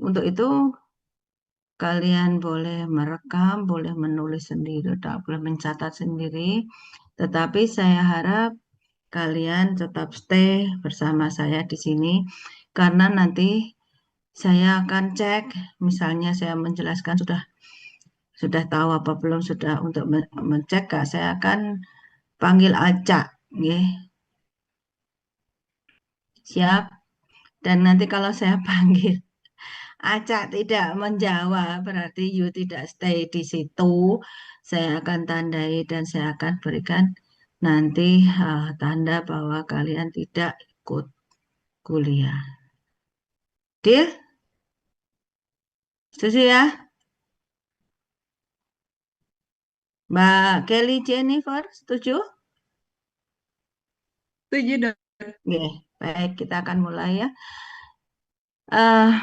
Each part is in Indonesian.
untuk itu kalian boleh merekam, boleh menulis sendiri, atau boleh mencatat sendiri. Tetapi saya harap kalian tetap stay bersama saya di sini karena nanti saya akan cek, misalnya saya menjelaskan sudah tahu apa belum, sudah untuk mencek Kak, saya akan panggil acak, nggih. Siap. Dan nanti kalau saya panggil acak tidak menjawab, berarti you tidak stay di situ. Saya akan tandai dan saya akan berikan nanti tanda bahwa kalian tidak ikut kuliah. Deal? Setuju ya? Mbak Kelly Jennifer, setuju? Setuju dong. Oke, baik, kita akan mulai ya. eh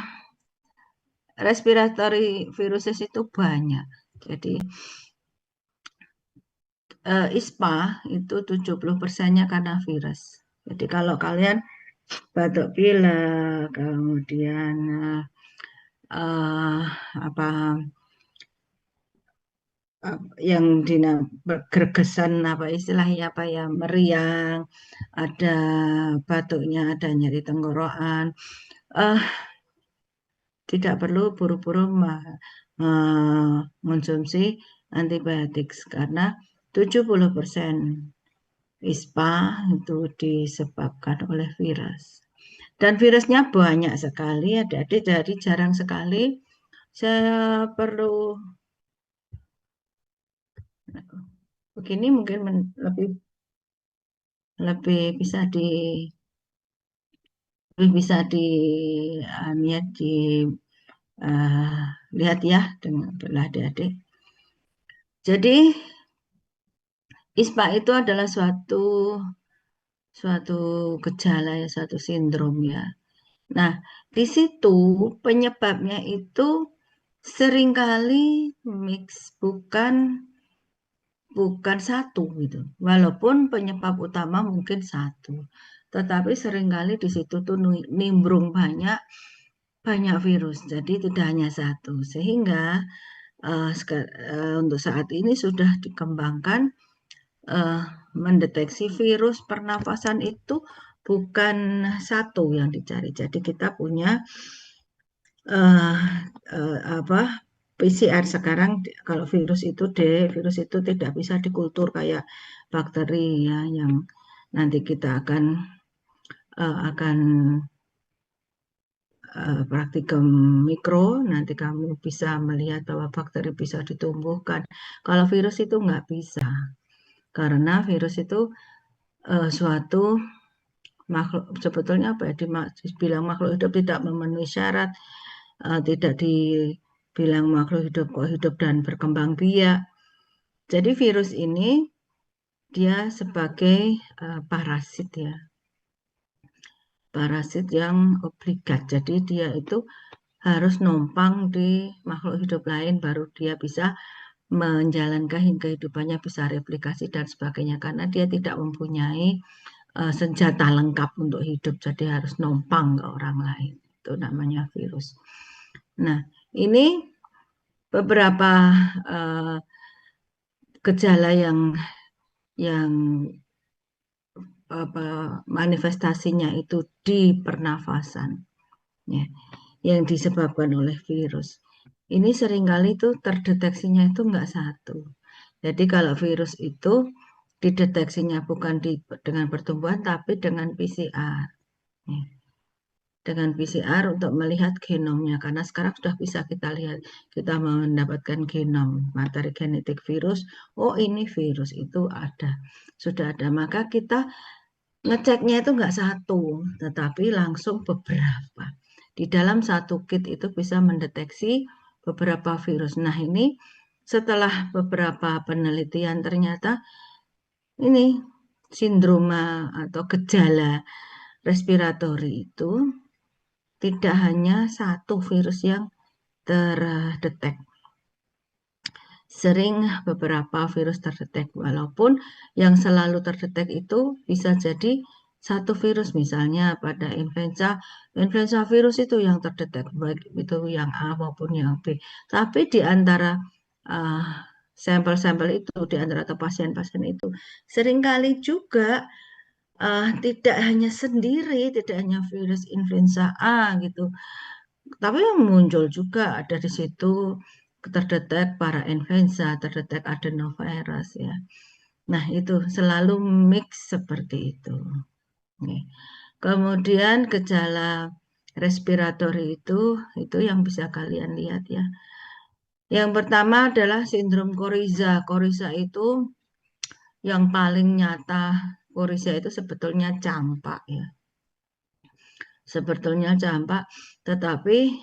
Respiratory viruses itu banyak. Jadi ISPA itu 70%-nya karena virus. Jadi kalau kalian batuk pilek, kemudian eh, apa yang gregesan apa istilahnya apa ya meriang, ada batuknya, ada nyeri tenggorokan, eh tidak perlu buru-buru mengonsumsi antibiotik karena 70% ISPA itu disebabkan oleh virus. Dan virusnya banyak sekali, adik-adik, jadi jarang sekali saya perlu begini mungkin lebih lebih bisa di ya, di lihat ya dengan adik-adik. Jadi ISPA itu adalah suatu gejala ya, suatu sindrom ya. Nah, di situ penyebabnya itu seringkali mix, bukan satu gitu. Walaupun penyebab utama mungkin satu, tetapi seringkali di situ tuh nimbrung banyak banyak virus. Jadi tidak hanya satu. Sehingga untuk saat ini sudah dikembangkan eh, mendeteksi virus pernafasan itu bukan satu yang dicari. Jadi kita punya eh, apa PCR sekarang kalau virus itu tidak bisa dikultur kayak bakteri ya yang nanti kita akan praktikum mikro, nanti kamu bisa melihat bahwa bakteri bisa ditumbuhkan. Kalau virus itu nggak bisa, karena virus itu suatu makhluk, sebetulnya apa ya, dibilang makhluk hidup tidak memenuhi syarat, tidak dibilang makhluk hidup kok hidup dan berkembang biak. Jadi virus ini dia sebagai parasit ya, parasit yang obligat. Jadi dia itu harus numpang di makhluk hidup lain baru dia bisa menjalankan kehidupannya, bisa replikasi dan sebagainya karena dia tidak mempunyai senjata lengkap untuk hidup, jadi harus numpang ke orang lain. Itu namanya virus. Nah, ini beberapa uh, gejala yang apa manifestasinya itu di pernafasan, ya, yang disebabkan oleh virus. Ini seringkali itu terdeteksinya itu enggak satu. Jadi kalau virus itu dideteksinya bukan dengan pertumbuhan tapi dengan PCR. Ya. Dengan PCR untuk melihat genomnya karena sekarang sudah bisa kita lihat, kita mendapatkan genom materi genetik virus. Oh ini virus itu sudah ada, maka kita ngeceknya itu enggak satu tetapi langsung beberapa. Di dalam satu kit itu bisa mendeteksi beberapa virus. Nah ini setelah beberapa penelitian ternyata ini sindroma atau gejala respiratori itu tidak hanya satu virus yang terdetek. Sering beberapa virus terdetek, walaupun yang selalu terdetek itu bisa jadi satu virus misalnya pada influenza virus itu yang terdetek baik itu yang A maupun yang B. Tapi di antara uh, sampel-sampel itu, di antara atau pasien-pasien itu, seringkali juga tidak hanya sendiri, tidak hanya virus influenza A gitu, tapi yang muncul juga ada di situ terdetek parainfluenza, terdetek adenovirus ya. Nah, itu selalu mix seperti itu. Oke. Kemudian gejala respiratori itu yang bisa kalian lihat ya. Yang pertama adalah sindrom Coryza. Coryza itu yang paling nyata. Coryza itu sebetulnya campak ya. Sebetulnya campak, tetapi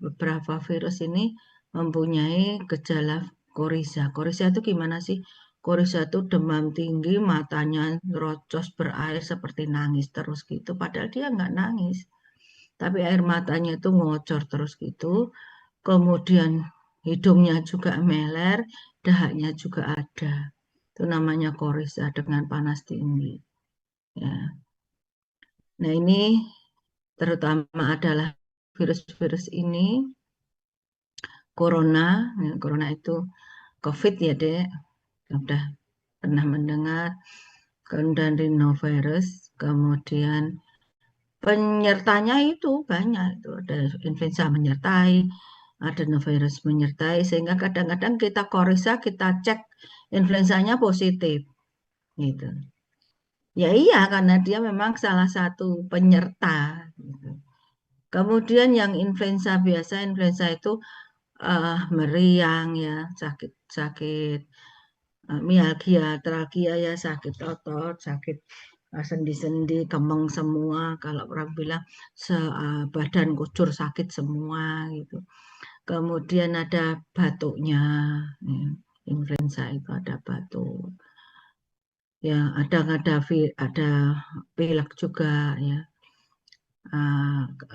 beberapa virus ini mempunyai gejala Coryza. Coryza itu gimana sih? Coryza itu demam tinggi, matanya rocos berair seperti nangis terus gitu. Padahal dia nggak nangis, tapi air matanya itu ngocor terus gitu. Kemudian hidungnya juga meler, dahaknya juga ada. Itu namanya Coryza dengan panas tinggi. Ya. Nah ini terutama adalah virus-virus ini, corona, ya, corona itu COVID ya dek, sudah pernah mendengar, kemudian rhinovirus, kemudian penyertanya itu banyak, itu ada influenza menyertai, adenovirus menyertai, sehingga kadang-kadang kita korisa, kita cek influenzanya positif, gitu. Ya iya, karena dia memang salah satu penyerta. Gitu. Kemudian yang influenza biasa, influenza itu meriang ya, sakit-sakit mialgia, trachea ya, sakit otot, sakit sendi-sendi, kemeng semua. Kalau orang bilang badan kucur sakit semua gitu. Kemudian ada batuknya, ya. Influenza itu ada batuk. Ya, ada pilek juga ya.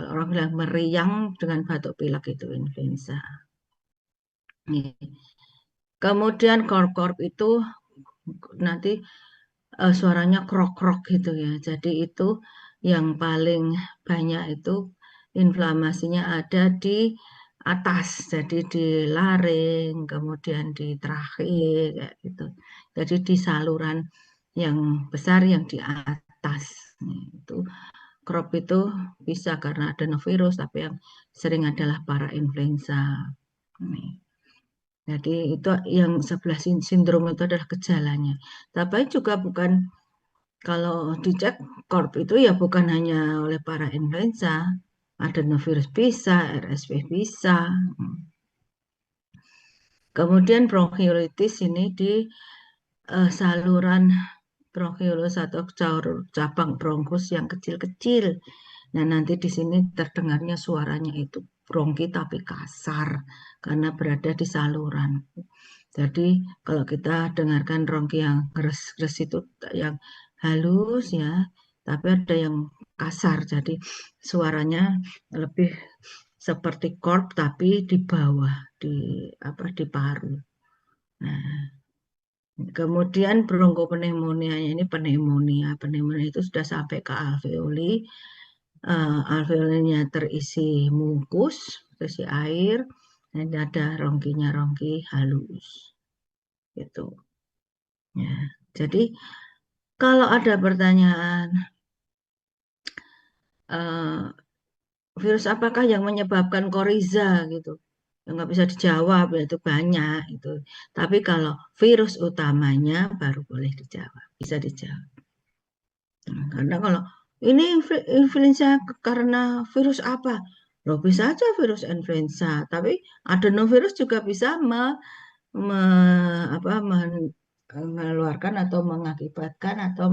Orang bilang meriang dengan batuk pilek itu influenza. Nih. Kemudian korp-korp itu nanti suaranya krok-krok gitu ya. Jadi itu yang paling banyak itu inflamasinya ada di atas, jadi di laring, kemudian di trachea kayak gitu. Jadi di saluran yang besar yang di atas. Nah, itu crop itu bisa karena adenovirus, tapi yang sering adalah parainfluenza. Nih. Jadi itu yang 11 sindrom itu adalah gejalanya. Tapi juga bukan kalau dicek korp itu ya bukan hanya oleh para influenza, adenovirus bisa, RSV bisa. Kemudian bronkiolitis ini di saluran bronkiolus atau cabang bronkus yang kecil-kecil. Nah, nanti di sini terdengarnya suaranya itu bronki tapi kasar karena berada di saluran. Jadi kalau kita dengarkan bronki yang gres-gres itu yang halus ya, tapi ada yang kasar. Jadi suaranya lebih seperti korp tapi di bawah di di paru. Nah, kemudian bronkopneumonia ini pneumonia. Pneumonia itu sudah sampai ke alveoli. Alveolinya terisi mukus, terisi air, dan ada rongki halus. Gitu. Ya. Jadi kalau ada pertanyaan virus apakah yang menyebabkan koriza gitu, yang nggak bisa dijawab ya itu banyak itu. Tapi kalau virus utamanya baru boleh dijawab, bisa dijawab. Karena kalau ini influenza karena virus apa? Loh bisa aja virus influenza, tapi adenovirus juga bisa me, mengeluarkan atau mengakibatkan atau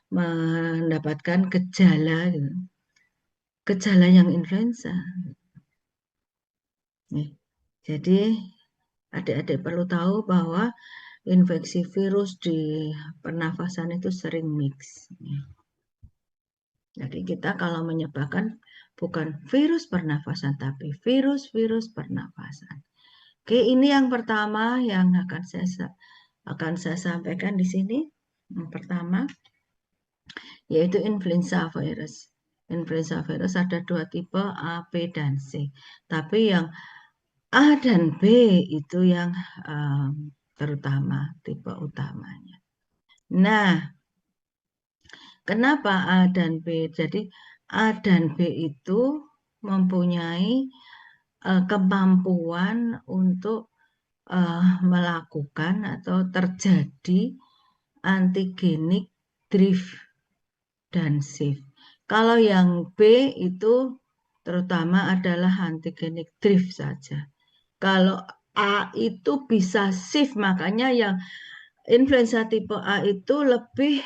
mendapatkan gejala gitu. Gejala yang influenza. Nih. Jadi adik-adik perlu tahu bahwa infeksi virus di pernafasan itu sering mix. Jadi kita kalau menyebabkan bukan virus pernafasan, tapi virus-virus pernafasan. Oke, ini yang pertama yang akan saya sampaikan di sini. Yang pertama, yaitu influenza virus. Influenza virus ada dua tipe, A, B, dan C. Tapi yang A dan B itu yang terutama, tipe utamanya. Nah, kenapa A dan B? Jadi A dan B itu mempunyai kemampuan untuk melakukan atau terjadi antigenik drift dan shift. Kalau yang B itu terutama adalah antigenik drift saja. Kalau A itu bisa shift, makanya yang influenza tipe A itu lebih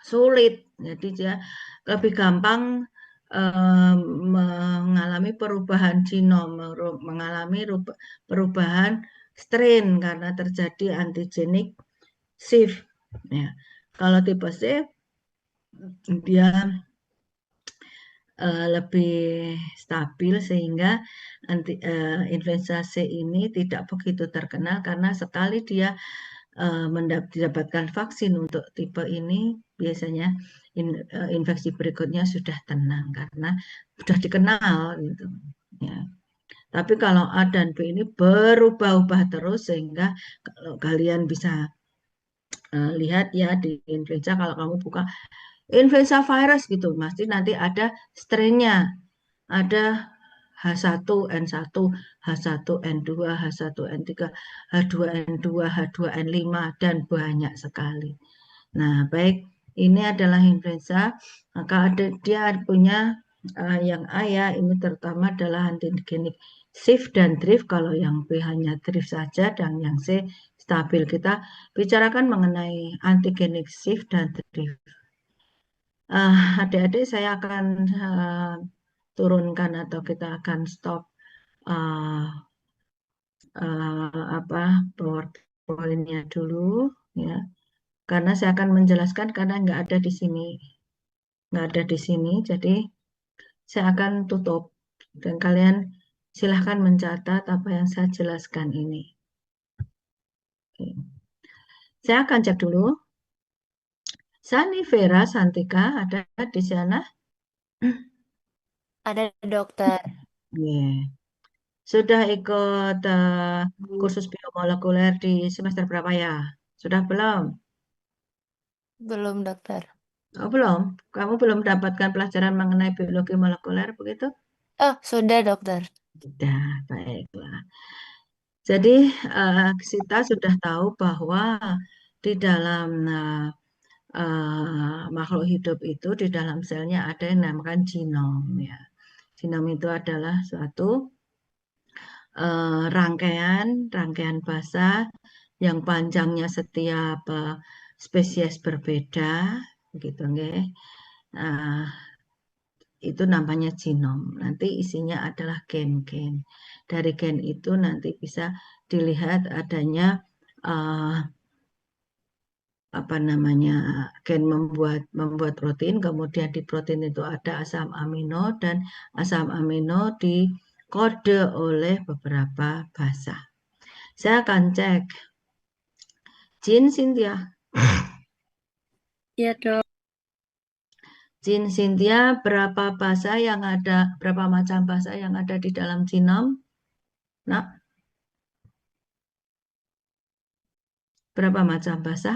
sulit. Jadi dia lebih gampang mengalami perubahan genom, mengalami perubahan strain karena terjadi antigenik shift. Ya. Kalau tipe C dia lebih stabil sehingga influenza C ini tidak begitu terkenal karena sekali dia mendapatkan vaksin untuk tipe ini biasanya infeksi berikutnya sudah tenang karena sudah dikenal gitu ya. Tapi kalau A dan B ini berubah-ubah terus sehingga kalau kalian bisa lihat ya di influenza, kalau kamu buka influenza virus gitu, pasti nanti ada strainnya, ada H1, N1, H1, N2, H1, N3, H2N2, H2N5, dan banyak sekali. Nah, baik, ini adalah influenza, maka dia punya yang A ya, ini terutama adalah antigenik shift dan drift, kalau yang B hanya drift saja, dan yang C stabil. Kita bicarakan mengenai antigenik shift dan drift. Adik-adik saya akan turunkan atau kita akan stop uh, apa PowerPoint-nya dulu ya, karena saya akan menjelaskan karena nggak ada di sini, jadi saya akan tutup dan kalian silahkan mencatat apa yang saya jelaskan ini. Oke. Saya akan cek dulu. Sani Vera Santika ada di sana? Ada dokter. Yeah. Sudah ikut kursus biomolekuler di semester berapa ya? Sudah belum? Belum dokter. Oh, belum. Kamu belum mendapatkan pelajaran mengenai biologi molekuler begitu? Oh, sudah dokter. Sudah, baiklah. Jadi kita sudah tahu bahwa di dalam makhluk hidup itu di dalam selnya ada yang dinamakan genom ya. Genom itu adalah suatu rangkaian rangkaian basa yang panjangnya setiap spesies berbeda, gitu nggih. Nah, itu namanya genom. Nanti isinya adalah gen-gen. Dari gen itu nanti bisa dilihat adanya uh, apa namanya gen membuat protein, kemudian di protein itu ada asam amino dan asam amino dikode oleh beberapa basa. Saya akan cek. Jin Cynthia. Iya dok. Jin Cynthia, berapa macam bahasa yang ada di dalam genom? Nah, berapa macam bahasa?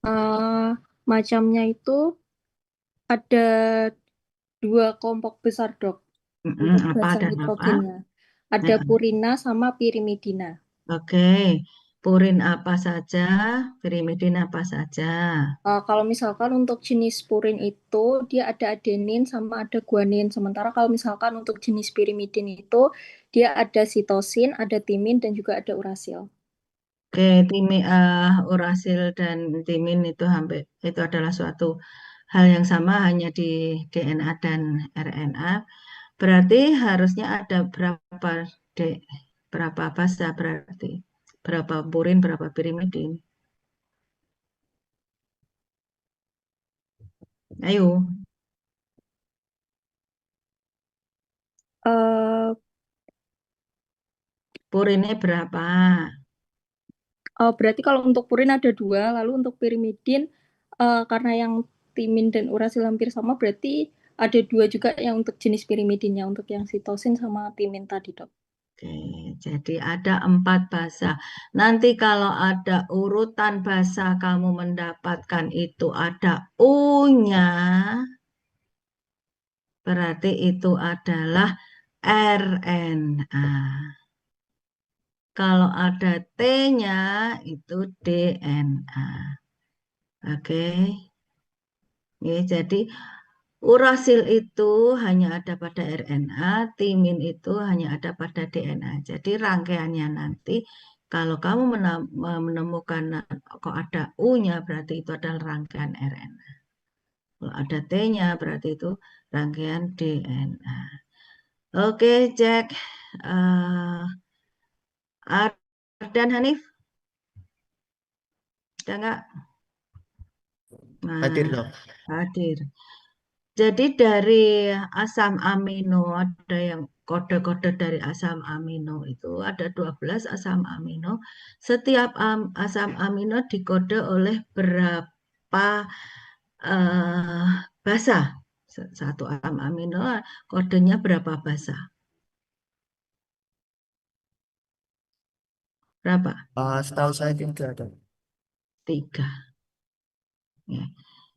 Eh, Macamnya itu ada dua kelompok besar dok untuk Apa bahasa dan apa? nitrogennya. Ada Ya, purina sama pirimidina. oke, purin apa saja, pirimidin apa saja. Kalau misalkan untuk jenis purin itu dia ada adenin sama ada guanin. Sementara kalau misalkan untuk jenis pirimidin itu dia ada sitosin, ada timin dan juga ada urasil. Oke, urasil dan timin itu hampir itu adalah suatu hal yang sama hanya di DNA dan RNA. Berarti harusnya ada D, berapa basa berarti? Berapa purin, berapa pirimidin? Ayo, Eh, purinnya berapa? Berarti kalau untuk purin ada dua, lalu untuk pirimidin karena yang timin dan urasil hampir sama, berarti ada dua juga yang untuk jenis pirimidinnya, untuk yang sitosin sama timin tadi, Dok. Oke, jadi ada 4 bahasa. Nanti kalau ada urutan bahasa kamu mendapatkan itu ada U-nya, berarti itu adalah RNA. Kalau ada T-nya itu DNA. Oke. Ya, jadi urasil itu hanya ada pada RNA, timin itu hanya ada pada DNA. Jadi rangkaiannya nanti kalau kamu menemukan kok ada U-nya berarti itu adalah rangkaian RNA. Kalau ada T-nya berarti itu rangkaian DNA. Oke, Jack. Ardan Hanif, ada nggak? Hadir Nah, dok. hadir. Jadi dari asam amino ada yang kode-kode dari asam amino itu ada 12 asam amino. Setiap asam amino dikode oleh berapa eh, basa. Satu asam amino kodenya berapa basa? Berapa? Setahu saya tidak ada. 3. Ya.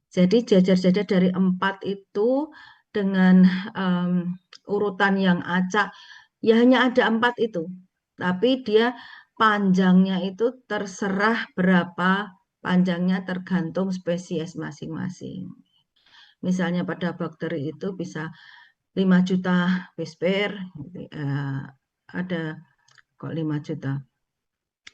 Jadi jajar-jajar dari 4 itu dengan urutan yang acak, ya hanya ada 4 itu. Tapi dia panjangnya itu terserah berapa panjangnya tergantung spesies masing-masing. Misalnya pada bakteri itu bisa 5 juta base pair, ada kok 5 juta.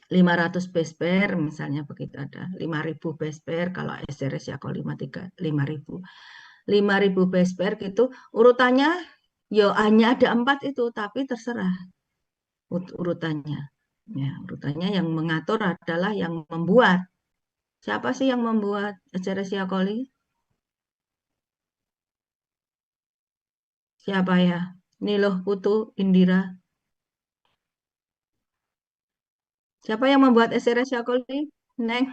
500 base pair misalnya begitu ada 5.000 base pair kalau Escherichia coli 5.000 base pair gitu urutannya yo hanya ada 4 itu tapi terserah urutannya ya urutannya yang mengatur adalah yang membuat siapa sih yang membuat Escherichia coli siapa ya Niloh Putu Indira siapa yang membuat Escherichia coli Neng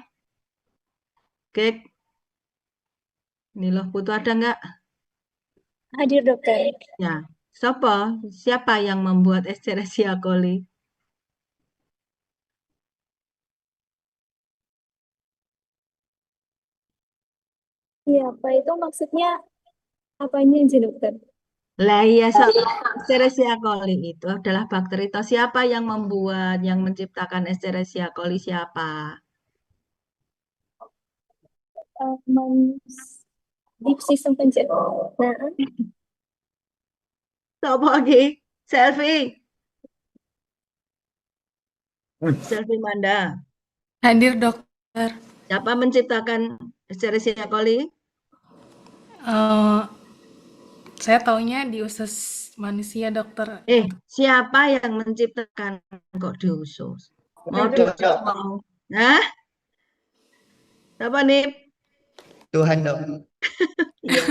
Kek Niloh Putu ada nggak Hadir, Dokter. ya siapa yang membuat Escherichia coli Iya, apa itu maksudnya apanya aja, Dokter? Lah iya, Escherichia coli itu adalah bakteri. Toh siapa yang membuat, yang menciptakan Escherichia coli siapa? Deep system pencernaan. Siapa lagi? Selfie, Selfie Manda. Hadir dokter. Siapa menciptakan Escherichia coli? Eh, saya taunya di usus manusia dokter. Siapa yang menciptakan kok di usus? Mau di usus mau? Nah, siapa nih? Tuhan dok. Iya.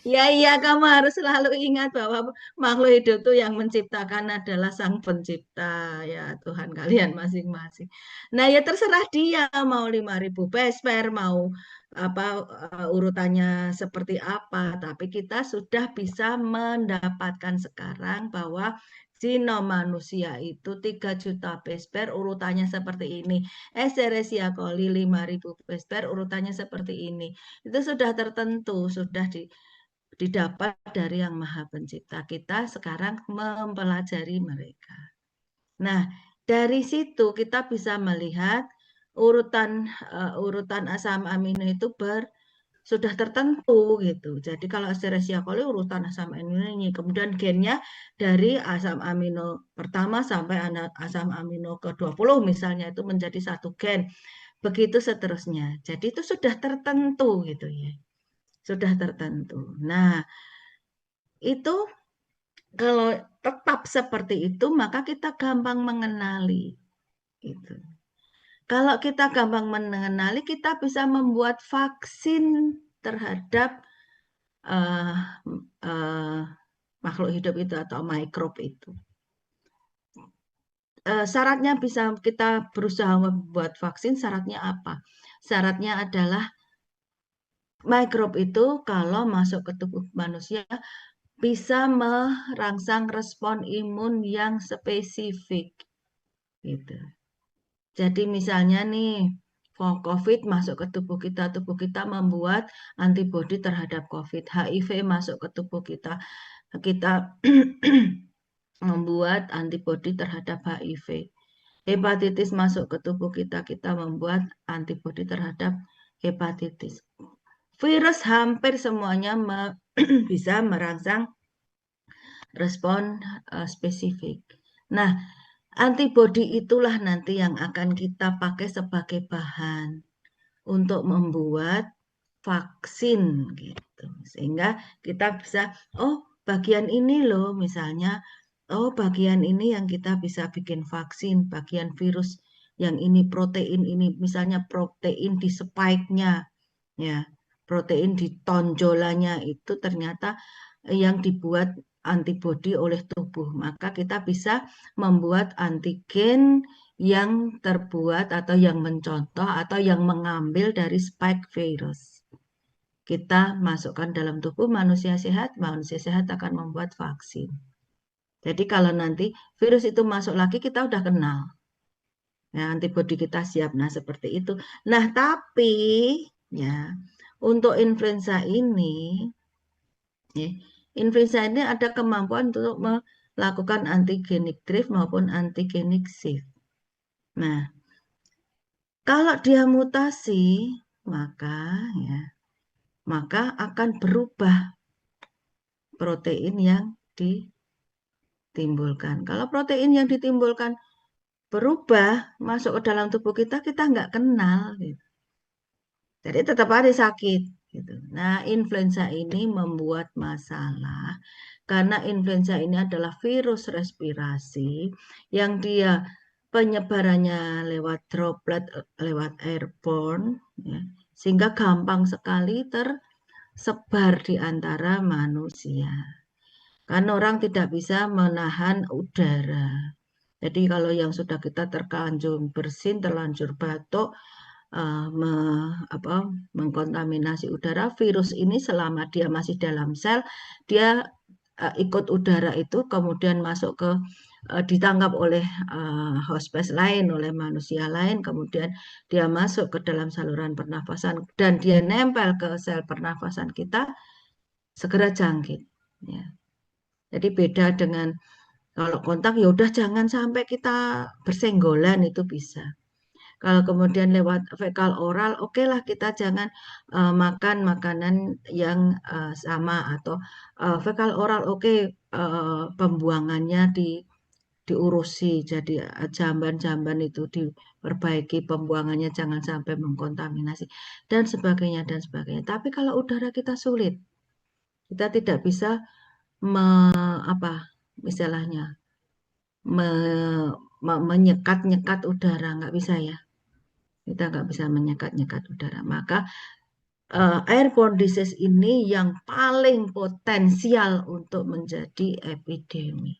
Ya, iya, kamu harus selalu ingat bahwa makhluk hidup itu yang menciptakan adalah Sang Pencipta, ya Tuhan kalian masing-masing. Nah, ya terserah dia mau 5.000 pesper, mau apa urutannya seperti apa, tapi kita sudah bisa mendapatkan sekarang bahwa genom manusia itu 3 juta pesper urutannya seperti ini. Escherichia coli 5.000 pesper urutannya seperti ini. Itu sudah tertentu, sudah didapat dari Yang Maha Pencipta. Kita sekarang mempelajari mereka. Nah, dari situ kita bisa melihat urutan asam amino itu sudah tertentu gitu. Jadi kalau Escherichia coli urutan asam amino ini, kemudian gennya dari asam amino pertama sampai asam amino ke-20 misalnya itu menjadi satu gen. Begitu seterusnya. Jadi itu sudah tertentu gitu ya. Sudah tertentu. Nah, itu kalau tetap seperti itu, maka kita gampang mengenali. Gitu. Kalau kita gampang mengenali, kita bisa membuat vaksin terhadap uh, uh, makhluk hidup itu atau mikrob itu. syaratnya bisa kita berusaha membuat vaksin, syaratnya apa? Syaratnya adalah mikrob itu kalau masuk ke tubuh manusia bisa merangsang respon imun yang spesifik gitu. Jadi misalnya nih COVID masuk ke tubuh kita membuat antibodi terhadap COVID, HIV masuk ke tubuh kita membuat antibodi terhadap HIV. Hepatitis masuk ke tubuh kita membuat antibodi terhadap hepatitis. Virus hampir semuanya bisa merangsang respon spesifik. Nah, antibodi itulah nanti yang akan kita pakai sebagai bahan untuk membuat vaksin gitu. Sehingga kita bisa, oh bagian ini loh misalnya, oh bagian ini yang kita bisa bikin vaksin, bagian virus yang ini, protein ini, misalnya protein di spike-nya, ya, protein di tonjolannya itu ternyata yang dibuat antibodi oleh tubuh. Maka kita bisa membuat antigen yang terbuat atau yang mencontoh atau yang mengambil dari spike virus. Kita masukkan dalam tubuh manusia sehat akan membuat vaksin. Jadi kalau nanti virus itu masuk lagi, kita udah kenal. Ya, antibodi kita siap. Nah, seperti itu. Nah, tapi ya untuk influenza ini, ya, influenza ini ada kemampuan untuk melakukan antigenik drift maupun antigenik shift. Nah, kalau dia mutasi, maka akan berubah protein yang ditimbulkan. Kalau protein yang ditimbulkan berubah masuk ke dalam tubuh kita nggak kenal. Gitu. Jadi tetap ada sakit. Gitu. Nah, influenza ini membuat masalah karena influenza ini adalah virus respirasi yang dia penyebarannya lewat droplet, lewat airborne, ya, sehingga gampang sekali tersebar di antara manusia. Karena orang tidak bisa menahan udara. Jadi kalau yang sudah kita terlanjur bersin, terlanjur batuk, mengkontaminasi udara, virus ini selama dia masih dalam sel, dia ikut udara itu kemudian masuk ke ditangkap oleh hospes lain, oleh manusia lain, kemudian dia masuk ke dalam saluran pernafasan dan dia nempel ke sel pernafasan kita, segera jangkit. Ya. Jadi beda dengan kalau kontak ya udah jangan sampai kita bersenggolan itu bisa. Kalau kemudian lewat fekal oral, oke lah kita jangan makan makanan yang sama atau fekal oral oke, pembuangannya diurusi, jadi jamban-jamban itu diperbaiki, pembuangannya jangan sampai mengkontaminasi dan sebagainya dan sebagainya. Tapi kalau udara kita sulit, kita tidak bisa istilahnya menyekat-nyekat udara, nggak bisa ya. Kita nggak bisa menyekat-nyekat udara. Maka airborne disease ini yang paling potensial untuk menjadi epidemi.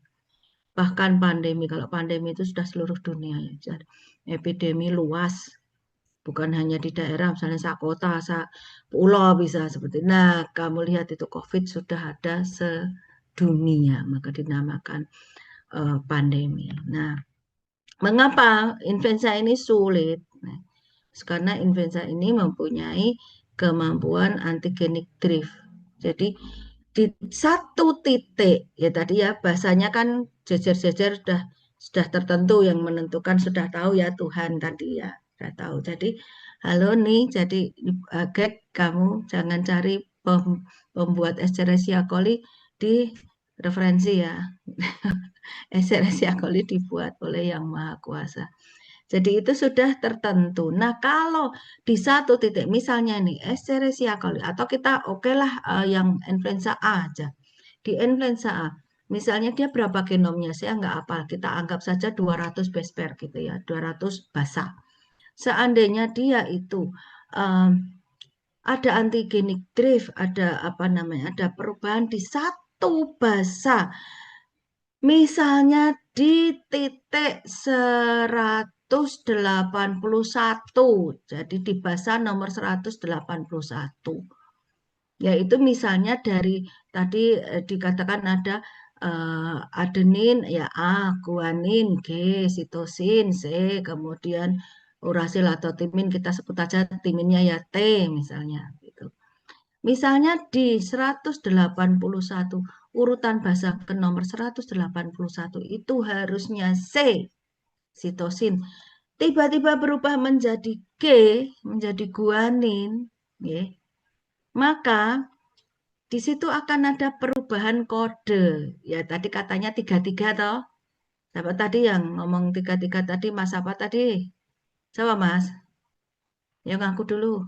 Bahkan pandemi, kalau pandemi itu sudah seluruh dunia ya. Jadi, epidemi luas, bukan hanya di daerah, misalnya sak kota, sak pulau bisa seperti. Nah, kamu lihat itu COVID sudah ada sedunia, maka dinamakan pandemi. Nah, mengapa influenza ini sulit? Nah, karena influenza ini mempunyai kemampuan antigenik drift. Jadi di satu titik, ya tadi ya bahasanya kan jejer-jejer sudah tertentu yang menentukan, sudah tahu ya Tuhan tadi ya, sudah tahu. Jadi halo nih, jadi Gek, kamu jangan cari pembuat Escherichia coli di referensi ya. Escherichia coli dibuat oleh Yang Maha Kuasa. Jadi itu sudah tertentu. Nah, kalau di satu titik, misalnya nih, Escherichia coli, atau kita oke lah yang influenza A aja. Di influenza A, misalnya dia berapa genomnya, saya nggak hafal. Kita anggap saja 200 base pair gitu ya, 200 basa. Seandainya dia itu ada antigenik drift, ada ada perubahan di satu basa, Misalnya di titik 181, jadi di basa nomor 181. Yaitu misalnya dari tadi dikatakan ada adenin ya A, guanin G, sitosin C, kemudian urasil atau timin kita sebut aja timinnya ya T misalnya gitu. Misalnya di 181 urutan basa ke nomor 181 itu harusnya C, sitosin. Tiba-tiba berubah menjadi G, menjadi guanin, ya. Maka di situ akan ada perubahan kode. Ya tadi katanya 33 toh. Siapa tadi yang ngomong 33 tadi? Mas apa tadi? Siapa Mas? Yang ngaku dulu.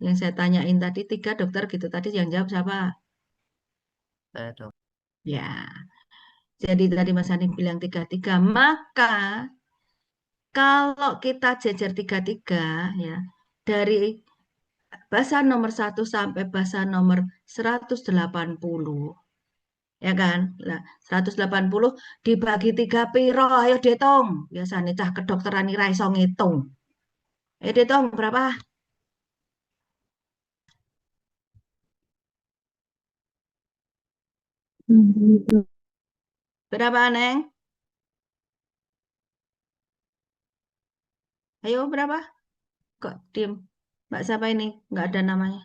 Yang saya tanyain tadi 3 dokter gitu tadi yang jawab siapa? Saya dok. Ya. Jadi tadi Mas Ani bilang 33. Maka kalau kita jejer 33 ya dari basa nomor 1 sampai basa nomor 180. Ya kan? Nah, 180 dibagi 3 piro? Ayo dihitung. Biasanya cah kedokteran ira iso ngitung. Ayo dihitung berapa? Berapa, Neng? Ayo berapa? Kok diem? Mbak siapa ini? Nggak ada namanya.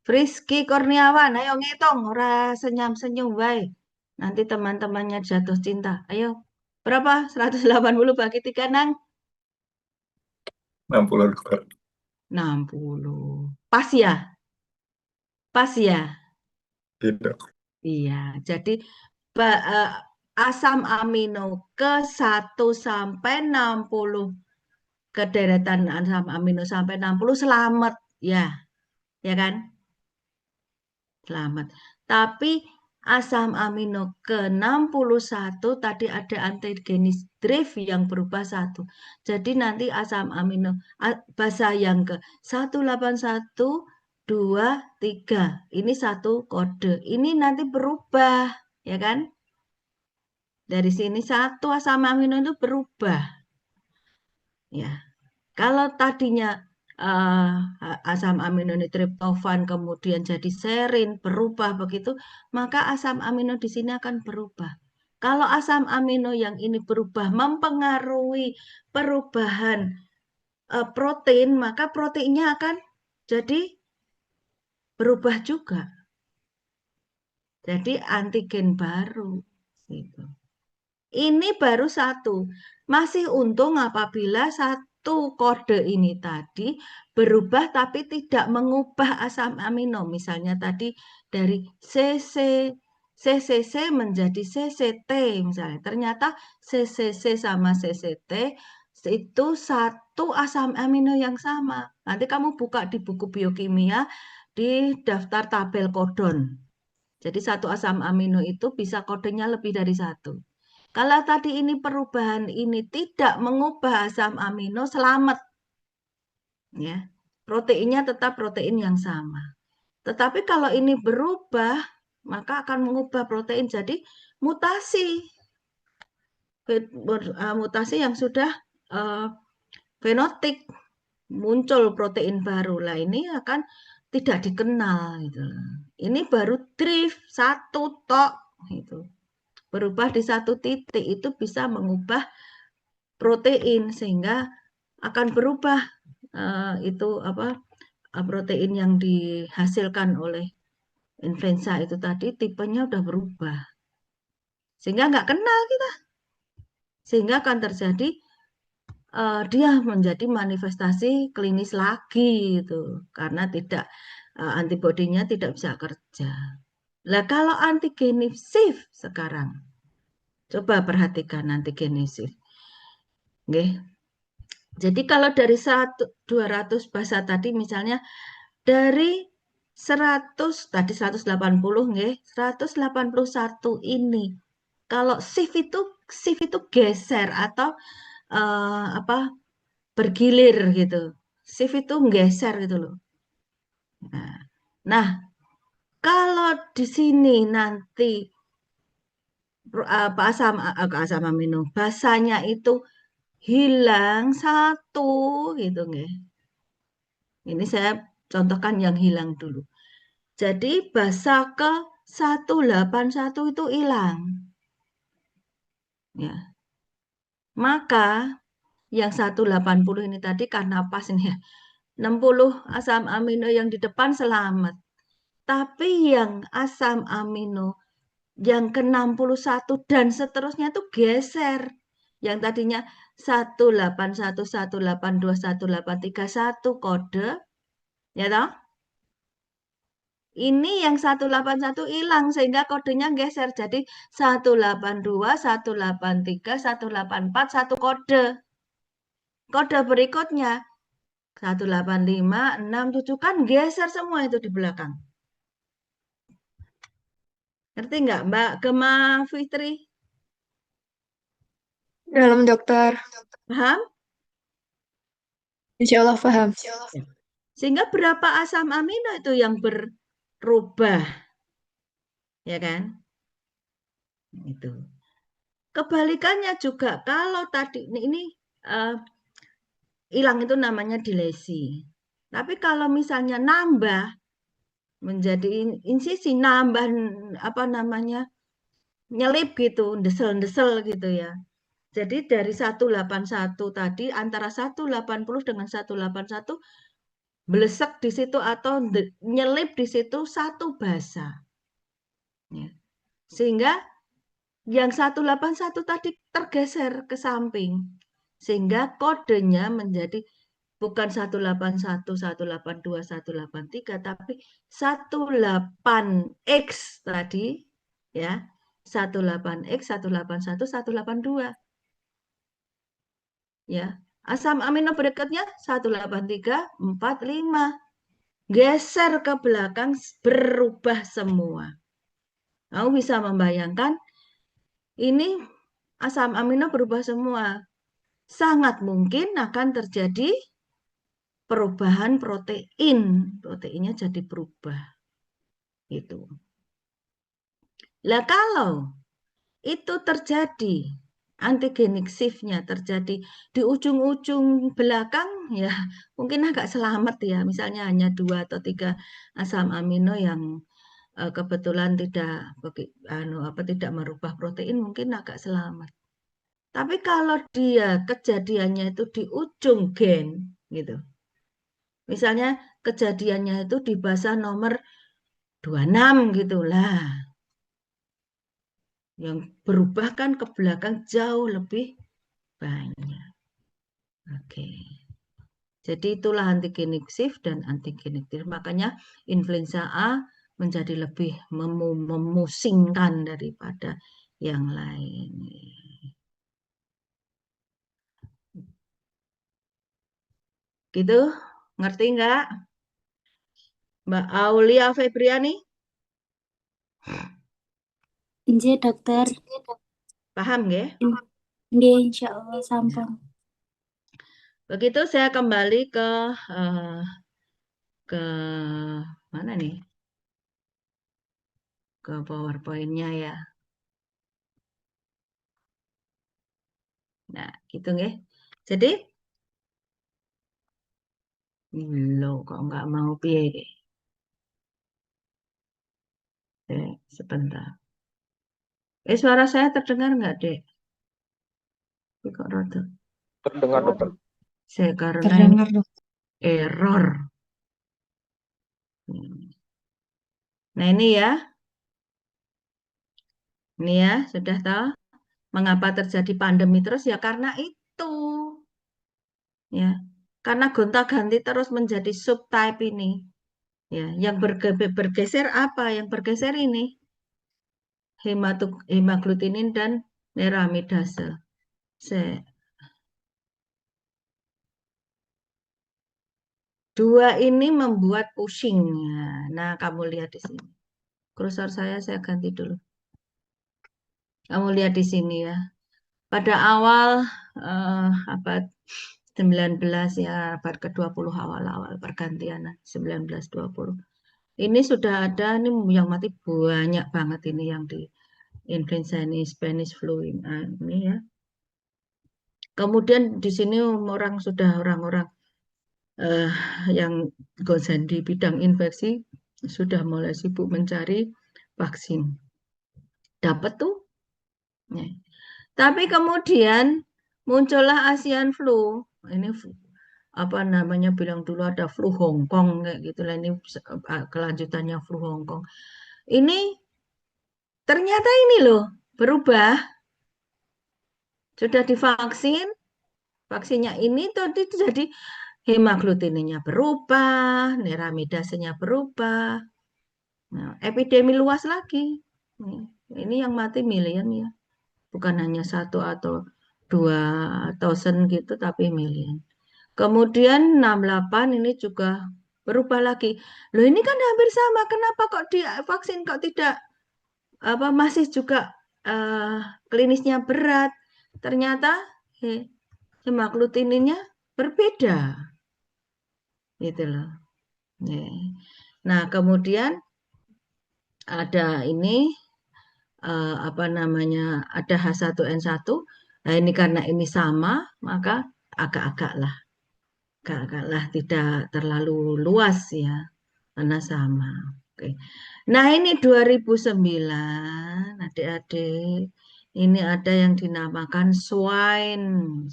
Frisky Kurniawan, ayo ngitung. Ora senyum-senyum, baik. Nanti teman-temannya jatuh cinta. Ayo, berapa? 180 bagi 3, Nang? 60 dokter. 60. Pas ya? Pas ya? Tidak. Iya, jadi asam amino ke 1 sampai 60, kederetan asam amino sampai 60 selamat, ya kan? Selamat. Tapi asam amino ke 61 tadi ada antigenis drift yang berubah 1. Jadi nanti asam amino basa yang ke 181, 2, 3. Ini 1 kode. Ini nanti berubah, ya kan? Dari sini 1 asam amino itu berubah. Ya. Kalau tadinya asam amino ini triptofan kemudian jadi serin berubah begitu, maka asam amino di sini akan berubah. Kalau asam amino yang ini berubah mempengaruhi perubahan protein, maka proteinnya akan jadi berubah juga. Jadi antigen baru gitu. Ini baru 1. Masih untung apabila 1 kode ini tadi berubah tapi tidak mengubah asam amino. Misalnya tadi dari CCC menjadi CCT misalnya. Ternyata CCC sama CCT itu 1 asam amino yang sama. Nanti kamu buka di buku biokimia di daftar tabel kodon. Jadi 1 asam amino itu bisa kodenya lebih dari 1. Kalau tadi ini perubahan ini tidak mengubah asam amino, selamat. Ya. Proteinnya tetap protein yang sama. Tetapi kalau ini berubah, maka akan mengubah protein jadi mutasi. Mutasi yang sudah fenotik, muncul protein baru. Lah ini akan tidak dikenal gitu. Ini baru drift 1 tok gitu. Berubah di 1 titik itu bisa mengubah protein sehingga akan berubah itu protein yang dihasilkan oleh influenza itu tadi tipenya udah berubah sehingga nggak kenal kita, sehingga akan terjadi dia menjadi manifestasi klinis lagi itu karena tidak antibodinya tidak bisa kerja. Lah kalau antigenisif sekarang coba perhatikan antigenisif. Nggih. Jadi kalau dari 200 basa tadi misalnya dari 100 tadi 180 nggih, 181 ini kalau shift itu geser atau bergilir gitu. Shift itu geser gitu loh. Nah, Nah, kalau di sini nanti asam amino basanya itu hilang satu gitu nggih. Ini saya contohkan yang hilang dulu. Jadi basa ke 181 itu hilang. Ya. Maka yang 180 ini tadi karena pas ini ya. 60 asam amino yang di depan selamat. Tapi yang asam amino yang ke-61 dan seterusnya itu geser. Yang tadinya 181, 182, 1831 kode, ya toh? Ini yang 181 hilang sehingga kodenya geser. Jadi 182, 183, 184, satu kode. Kode berikutnya 185, 6, 7 kan geser semua itu di belakang. Ngerti nggak Mbak Gema Fitri? Dalam dokter. Paham? Insya Allah paham. Sehingga berapa asam amino itu yang berubah? Ya kan? Itu. Kebalikannya juga kalau tadi ini hilang itu namanya dilesi. Tapi kalau misalnya nambah menjadi insisi, nambah apa namanya? Nyelip gitu, desel-desel gitu ya. Jadi dari 181 tadi antara 180 dengan 181 belesek di situ atau nyelip di situ satu basa. Ya. Sehingga yang 181 tadi tergeser ke samping. Sehingga kodenya menjadi bukan 181, 182, 183, tapi 18X tadi, ya. 18X, 181, 182. Ya. Asam amino berikutnya 183, 4, 5. Geser ke belakang berubah semua. Kamu bisa membayangkan ini asam amino berubah semua. Sangat mungkin akan terjadi perubahan protein. Proteinnya jadi berubah. Itu. Lah kalau itu terjadi, antigenik shift-nya terjadi di ujung-ujung belakang, ya mungkin agak selamat ya. Misalnya hanya 2 atau 3 asam amino yang kebetulan tidak merubah protein, mungkin agak selamat. Tapi kalau dia kejadiannya itu di ujung gen, gitu. Misalnya kejadiannya itu di basa nomor 26 gitulah. Yang berubah kan ke belakang jauh lebih banyak. Oke. Jadi itulah antigenik shift dan antigenik shift. Makanya influenza A menjadi lebih memusingkan daripada yang lain. Gitu, ngerti nggak? Mbak Aulia Febriani? Nggih, dokter. Paham nggih? Nggih, insya Allah sampun. Begitu saya kembali ke mana nih? Ke PowerPoint-nya ya. Nah, gitu nggih. Jadi lo kok nggak mau piye? Sebentar. Suara saya terdengar nggak, Dek? Kok rada Terdengar dokter. saya karena Terdengar ini dokter. error. Nah, ini ya. Ini ya, sudah tahu mengapa terjadi pandemi terus ya karena itu. Ya. Karena gonta-ganti terus menjadi subtype ini. Ya, yang bergeser apa? Yang bergeser ini hemaglutinin dan neramidase. Dua ini membuat pusing. Nah, kamu lihat di sini. Kursor saya ganti dulu. Kamu lihat di sini ya. Pada awal abad 19 ya, abad ke-20 awal-awal pergantian 1920. Ini sudah ada, ini yang mati banyak banget ini yang di influenza ini, Spanish flu ini ya. Kemudian di sini orang-orang yang gosen di bidang infeksi sudah mulai sibuk mencari vaksin. Dapat tuh. Ya. Tapi kemudian muncullah Asian flu. Ini apa namanya, bilang dulu ada flu Hong Kong kayak gitulah, ini kelanjutannya flu Hong Kong. Ini ternyata ini loh berubah. Sudah divaksin, vaksinnya ini tadi jadi hemagglutininya berubah, neramidasenya berubah. Nah, epidemi luas lagi. Ini yang mati million ya. Bukan hanya 1 atau 2.000 gitu, tapi million. Kemudian 68 ini juga berubah lagi. Loh, ini kan hampir sama. Kenapa kok di vaksin kok tidak masih juga klinisnya berat? Ternyata hemagglutininya berbeda. Gitu loh. Nah, kemudian ada ini apa namanya, ada H1N1. Nah, ini karena ini sama, maka agak-agak lah tidak terlalu luas ya, karena sama. Oke. Nah, ini 2009, adik-adik, ini ada yang dinamakan swine.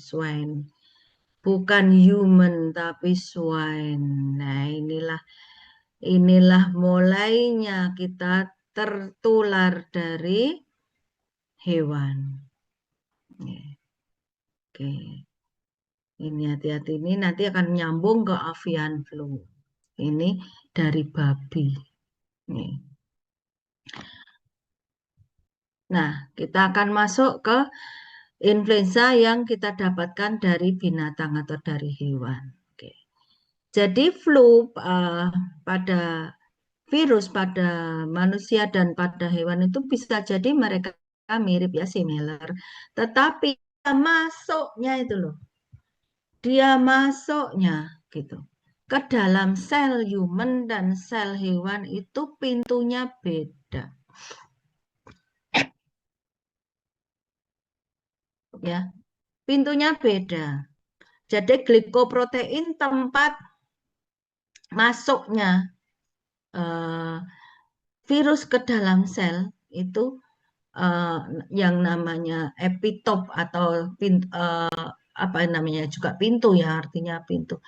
Bukan human tapi swine. Nah, inilah mulainya kita tertular dari hewan. Oke. Ini hati-hati, ini nanti akan nyambung ke avian flu. Ini dari babi. Nih. Nah, kita akan masuk ke influenza yang kita dapatkan dari binatang atau dari hewan. Oke. Jadi flu pada virus pada manusia dan pada hewan itu bisa jadi mereka mirip ya, similar. Tetapi masuknya itu loh. Dia masuknya gitu ke dalam sel human dan sel hewan itu pintunya beda. Ya, pintunya beda. Jadi glikoprotein tempat masuknya virus ke dalam sel itu yang namanya epitop atau apa namanya juga pintu ya, artinya pintu.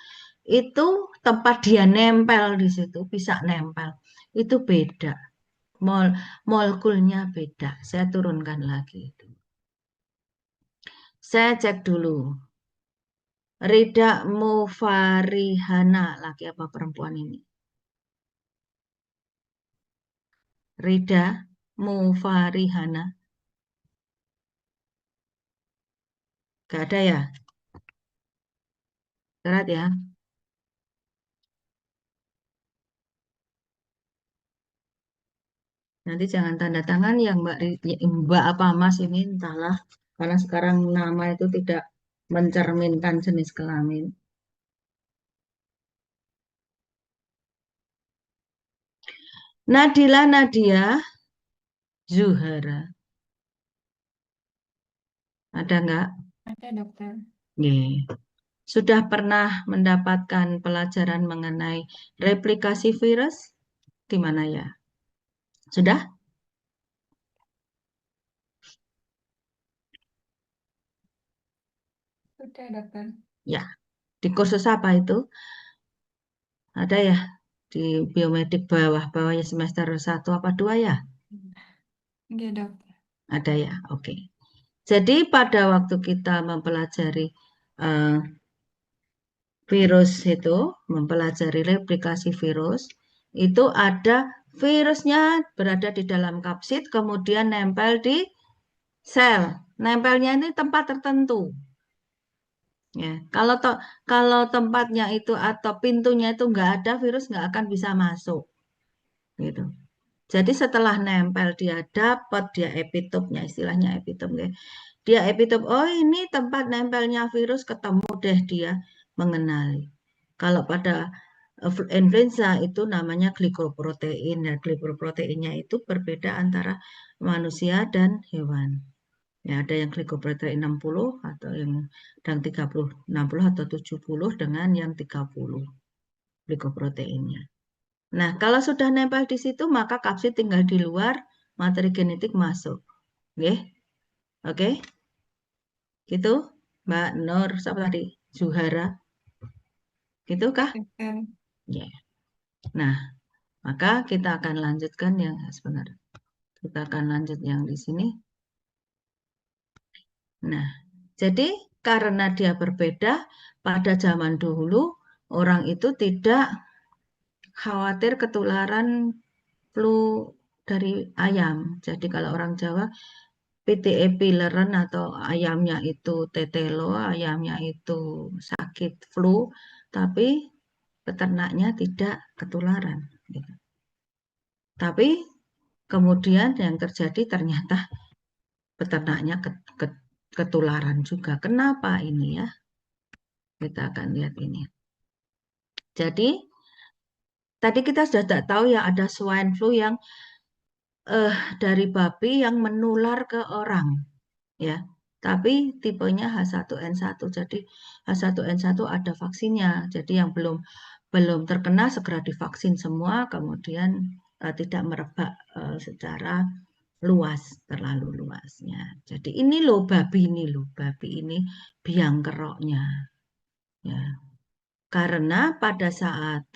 Itu tempat dia nempel di situ, bisa nempel. Itu beda. Molekulnya beda. Saya turunkan lagi. Saya cek dulu. Rida Mufarihana, laki apa perempuan ini? Rida Mufarihana. Gak ada ya? Berat ya? Nanti jangan tanda tangan yang Mbak apa Mas ini, entahlah. Karena sekarang nama itu tidak mencerminkan jenis kelamin. Nadila Nadia Zuhara. Ada nggak? Ada, dokter. Nih. Sudah pernah mendapatkan pelajaran mengenai replikasi virus? Di mana ya? Sudah? Sudah, dokter. Ya. Di kursus apa itu? Ada ya? Di biomedik bawah-bawahnya semester 1 apa 2 ya? Enggak, dokter. Ada ya? Oke. Jadi pada waktu kita mempelajari virus itu, mempelajari replikasi virus, itu ada virusnya berada di dalam kapsid, kemudian nempel di sel. Nempelnya ini tempat tertentu. Ya, kalau tempatnya itu atau pintunya itu nggak ada, virus nggak akan bisa masuk. Gitu. Jadi setelah nempel dia dapat dia epitopnya, istilahnya epitop ya. Dia epitop, oh ini tempat nempelnya virus, ketemu deh dia mengenali. Kalau pada influenza itu namanya glikoprotein. Dan glikoproteinnya itu berbeda antara manusia dan hewan. Ya, ada yang glikoprotein 60 atau yang 30, 60 atau 70 dengan yang 30 glikoproteinnya. Nah, kalau sudah nempel di situ, maka kapsid tinggal di luar, materi genetik masuk. Oke? Oke? Gitu, Mbak Nur, siapa tadi? Zuhara. Gitu kah? Dokter. Ya. Nah, maka kita akan lanjutkan yang sebentar. Kita akan lanjut yang di sini. Nah, jadi karena dia berbeda, pada zaman dulu orang itu tidak khawatir ketularan flu dari ayam. Jadi kalau orang Jawa PTE pileren atau ayamnya itu tetelo, ayamnya itu sakit flu, tapi peternaknya tidak ketularan. Gitu. Tapi kemudian yang terjadi ternyata peternaknya ketularan juga. Kenapa ini ya? Kita akan lihat ini. Jadi tadi kita sudah tahu ya ada swine flu yang dari babi yang menular ke orang, ya. Tapi tipenya H1N1. Jadi H1N1 ada vaksinnya. Jadi yang belum terkena segera divaksin semua, kemudian tidak merebak secara luas, terlalu luasnya. Jadi ini loh babi ini biang keroknya, ya. Karena pada saat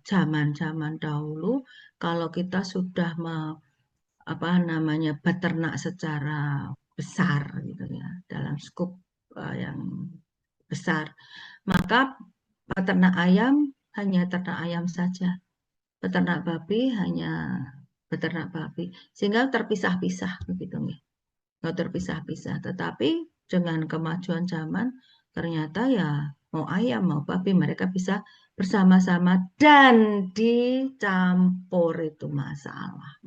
zaman-zaman dahulu, kalau kita sudah beternak secara besar gitu ya, dalam skup yang besar, maka peternak ayam hanya ternak ayam saja, peternak babi hanya beternak babi, sehingga terpisah-pisah begitu nih, nggak terpisah-pisah. Tetapi dengan kemajuan zaman, ternyata ya mau ayam mau babi mereka bisa bersama-sama dan dicampur, itu masalah.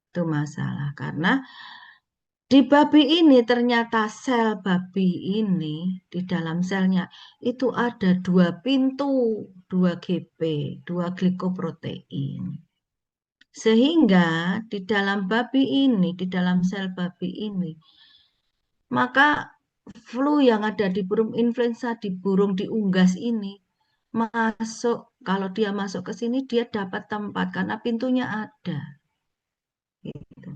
Itu masalah karena di babi ini ternyata sel babi ini di dalam selnya itu ada 2 pintu, 2 GP, 2 glikoprotein. Sehingga di dalam babi ini, di dalam sel babi ini, maka flu yang ada di burung, influenza di burung di unggas ini masuk, kalau dia masuk ke sini dia dapat tempat karena pintunya ada. Gitu.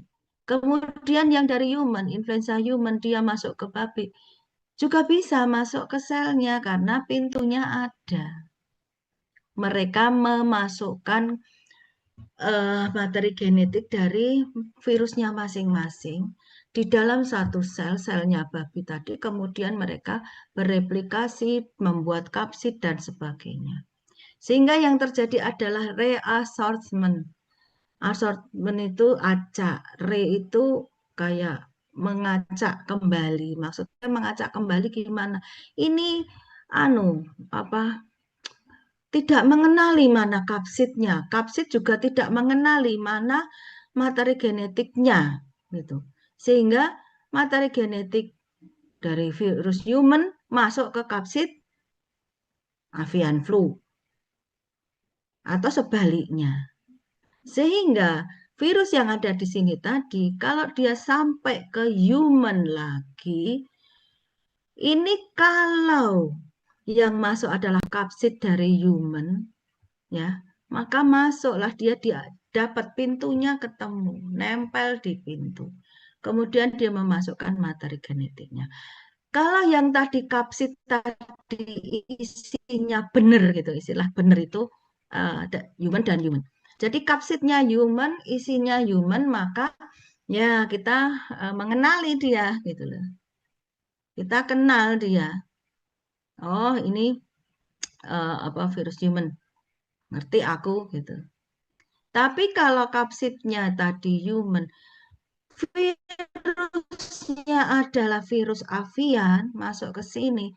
Kemudian yang dari human, influenza human, dia masuk ke babi, juga bisa masuk ke selnya karena pintunya ada. Mereka memasukkan materi genetik dari virusnya masing-masing di dalam satu sel, selnya babi tadi, kemudian mereka bereplikasi, membuat kapsid dan sebagainya. Sehingga yang terjadi adalah reassortment. Assortment itu acak, itu kayak mengacak kembali. Maksudnya mengacak kembali gimana? Ini tidak mengenali mana kapsidnya. Kapsid juga tidak mengenali mana materi genetiknya, gitu. Sehingga materi genetik dari virus human masuk ke kapsid avian flu atau sebaliknya. Sehingga virus yang ada di sini tadi, kalau dia sampai ke human lagi, ini kalau yang masuk adalah kapsid dari human, ya, maka masuklah dia dapat pintunya ketemu, nempel di pintu. Kemudian dia memasukkan materi genetiknya. Kalau yang tadi kapsid tadi isinya benar gitu, istilah benar itu human dan human. Jadi kapsidnya human, isinya human, maka ya kita mengenali dia gitu loh. Kita kenal dia. Oh, ini virus human. Ngerti aku gitu. Tapi kalau kapsidnya tadi human, virusnya adalah virus avian masuk ke sini,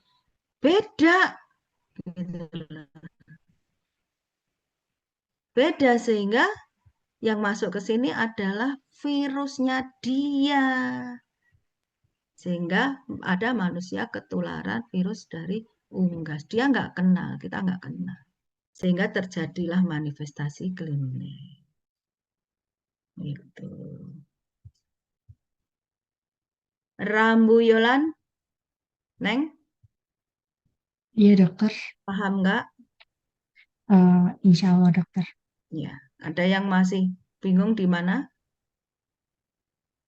beda. Beda, sehingga yang masuk ke sini adalah virusnya dia. Sehingga ada manusia ketularan virus dari unggas. Dia nggak kenal, kita nggak kenal. sehingga terjadilah manifestasi klinik. Gitu. Rambu Yolan, Neng, Iya dokter. paham nggak? Insya Allah dokter. Ya, ada yang masih bingung di mana?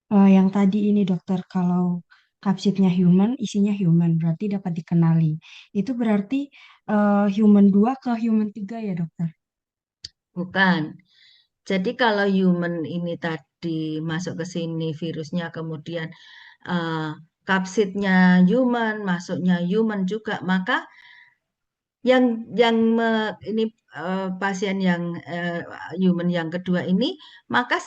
Yang tadi ini dokter, kalau kapsidnya human, isinya human, berarti dapat dikenali. Itu berarti human 2 ke human 3 ya dokter? Bukan. Jadi kalau human ini tadi masuk ke sini virusnya, kemudian eh, kapsidnya human, masuknya human juga, maka ini pasien yang human yang kedua ini, maka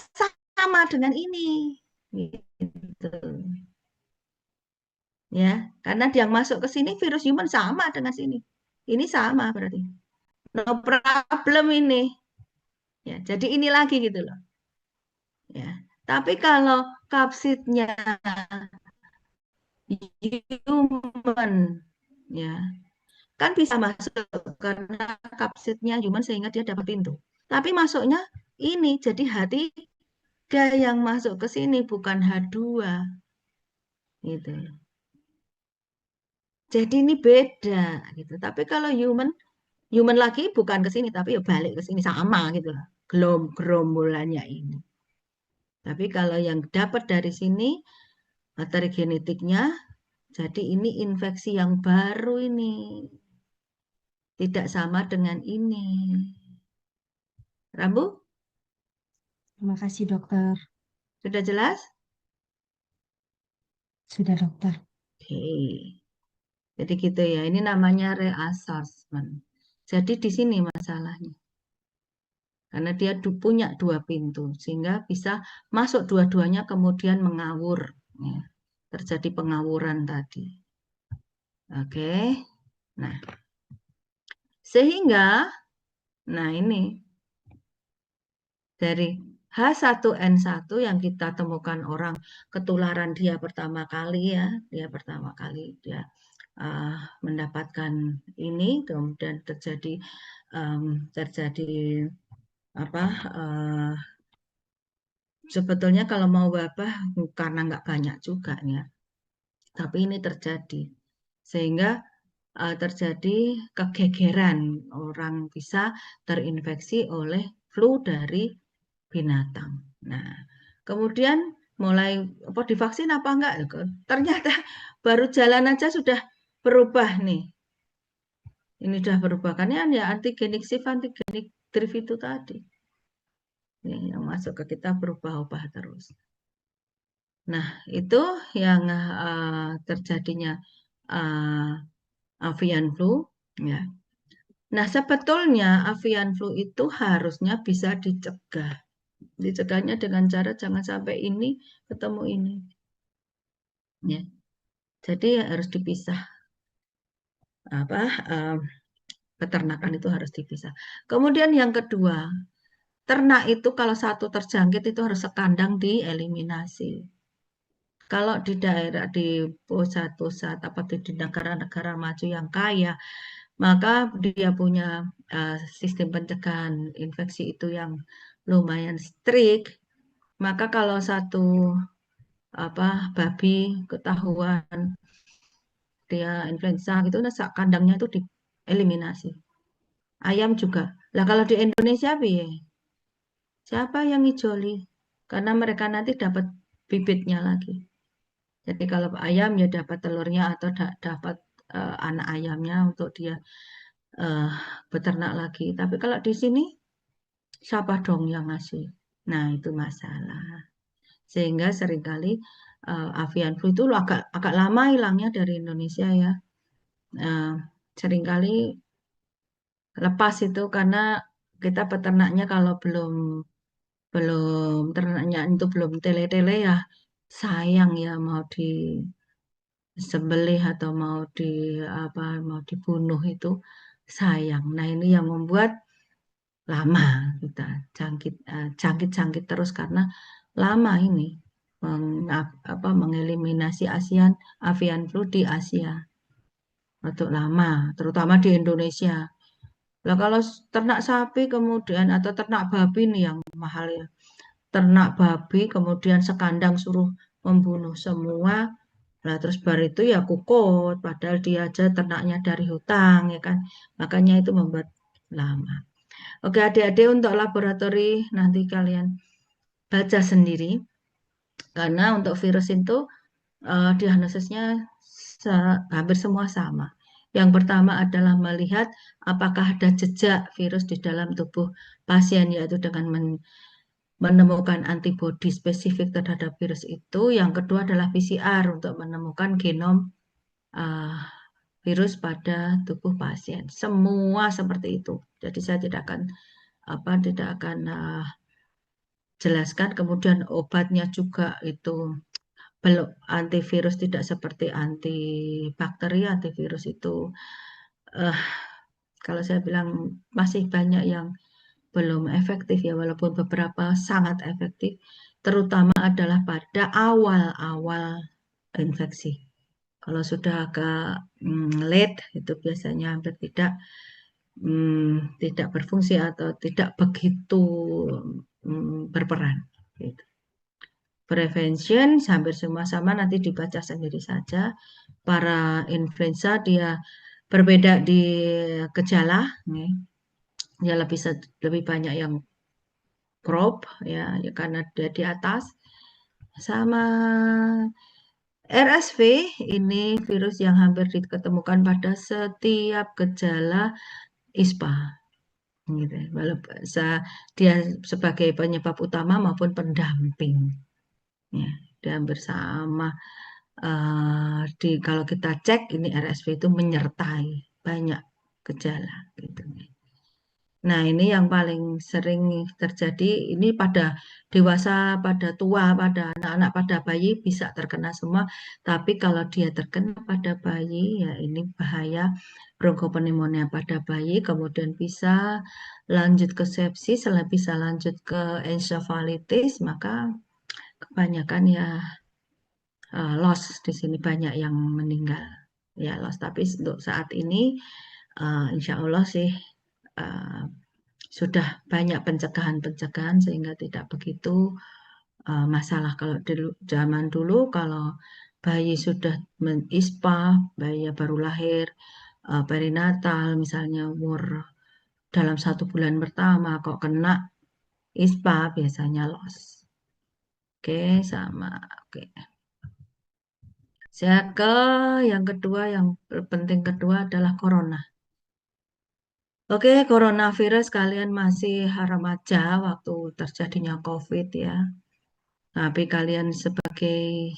sama dengan ini, gitu. Ya, karena yang masuk ke sini virus human sama dengan sini, ini sama berarti, no problem ini. Ya, jadi ini lagi gitu loh. Ya, tapi kalau kapsidnya human, ya kan bisa masuk karena kapsidnya human sehingga dia dapat pintu. Tapi masuknya ini, jadi H3 yang masuk ke sini bukan H2, gitu. Jadi ini beda, gitu. Tapi kalau human lagi bukan ke sini, tapi ya balik ke sini sama gitu loh. Gerombolannya ini. Tapi kalau yang dapat dari sini materi genetiknya, jadi ini infeksi yang baru ini. Tidak sama dengan ini. Rambu? Terima kasih dokter. Sudah jelas? Sudah dokter. Oke. Jadi gitu ya. Ini namanya reassessment. Jadi di sini masalahnya. Karena dia punya 2 pintu. Sehingga bisa masuk dua-duanya kemudian mengawur. Ya. Terjadi pengawuran tadi. Oke. Nah. Sehingga, nah ini. Dari H1N1 yang kita temukan orang ketularan dia pertama kali ya. Dia pertama kali dia mendapatkan ini, kemudian terjadi apa sebetulnya kalau mau wabah karena nggak banyak juga ya, tapi ini terjadi sehingga terjadi kegegeran, orang bisa terinfeksi oleh flu dari binatang. Nah, kemudian mulai apa divaksin apa enggak? Ternyata baru jalan aja sudah berubah nih. Ini sudah berubah kan ya antigenik shift, antigenik drift itu tadi. Ini yang masuk ke kita berubah-ubah terus. Nah, itu yang terjadinya avian flu ya. Nah, sebetulnya avian flu itu harusnya bisa dicegah. Dicegahnya dengan cara jangan sampai ini ketemu ini. Ya. Jadi harus dipisah. Apa peternakan itu harus dipisah. Kemudian yang kedua, ternak itu kalau satu terjangkit itu harus sekandang dieliminasi. Kalau di daerah di pusat-pusat apa di negara-negara maju yang kaya, maka dia punya sistem pencegahan infeksi itu yang lumayan strict. Maka kalau satu babi ketahuan dia influenza gitu, nah kandangnya itu dieliminasi. Ayam juga. Lah kalau di Indonesia siapa yang ngijoli? Karena mereka nanti dapat bibitnya lagi. Jadi kalau ayam ya dapat telurnya atau dapat anak ayamnya untuk dia beternak lagi. Tapi kalau di sini siapa dong yang ngasih? Nah itu masalah. Sehingga seringkali avian flu itu agak lama hilangnya dari Indonesia ya. Seringkali lepas itu karena kita peternaknya kalau belum ternaknya itu belum tele-tele ya sayang ya mau disembelih atau mau dibunuh itu sayang. Nah ini yang membuat lama kita jangkit terus karena lama ini mengeliminasi avian flu di Asia untuk lama, terutama di Indonesia. Lah kalau ternak sapi kemudian atau ternak babi nih yang mahal ya. Ternak babi kemudian sekandang suruh membunuh semua. Lah terus bar itu ya kukut, padahal dia aja ternaknya dari hutang ya kan. Makanya itu membuat lama. Oke adik-adik untuk laboratori nanti kalian baca sendiri. Karena untuk virus itu diagnosisnya hampir semua sama. Yang pertama adalah melihat apakah ada jejak virus di dalam tubuh pasien, yaitu dengan menemukan antibodi spesifik terhadap virus itu. Yang kedua adalah PCR untuk menemukan genom uh, virus pada tubuh pasien. Semua seperti itu. Jadi saya tidak akan jelaskan. Kemudian obatnya juga itu belum, antivirus tidak seperti antibakteri, antivirus itu eh, kalau saya bilang masih banyak yang belum efektif ya, walaupun beberapa sangat efektif, terutama adalah pada awal-awal infeksi. Kalau sudah agak late itu biasanya hampir tidak berfungsi atau tidak begitu berperan. Gitu. Prevention hampir semua sama, nanti dibaca sendiri saja. Para influenza dia berbeda di gejala, ya lebih banyak yang crop ya karena dia di atas. Sama RSV ini virus yang hampir diketemukan pada setiap gejala ISPA. Gitu. Walaupun dia sebagai penyebab utama maupun pendamping. Ya, dia hampir sama. Kalau kita cek ini RSV itu menyertai banyak gejala gitu. Nah, ini yang paling sering terjadi ini pada dewasa, pada tua, pada anak-anak, pada bayi bisa terkena semua. Tapi kalau dia terkena pada bayi, ya ini bahaya bronkopneumonia pada bayi, kemudian bisa lanjut ke sepsis, bisa lanjut ke encephalitis, maka kebanyakan ya loss di sini banyak yang meninggal ya loss. Tapi untuk saat ini insya Allah sih sudah banyak pencegahan sehingga tidak begitu masalah. Kalau zaman dulu kalau bayi sudah ISPA, bayi baru lahir, perinatal misalnya umur dalam 1 bulan pertama kok kena ISPA biasanya loss. Oke, sama. Oke. Saya ke yang kedua, yang penting kedua adalah corona. Oke, coronavirus kalian masih remaja waktu terjadinya COVID ya. Tapi kalian sebagai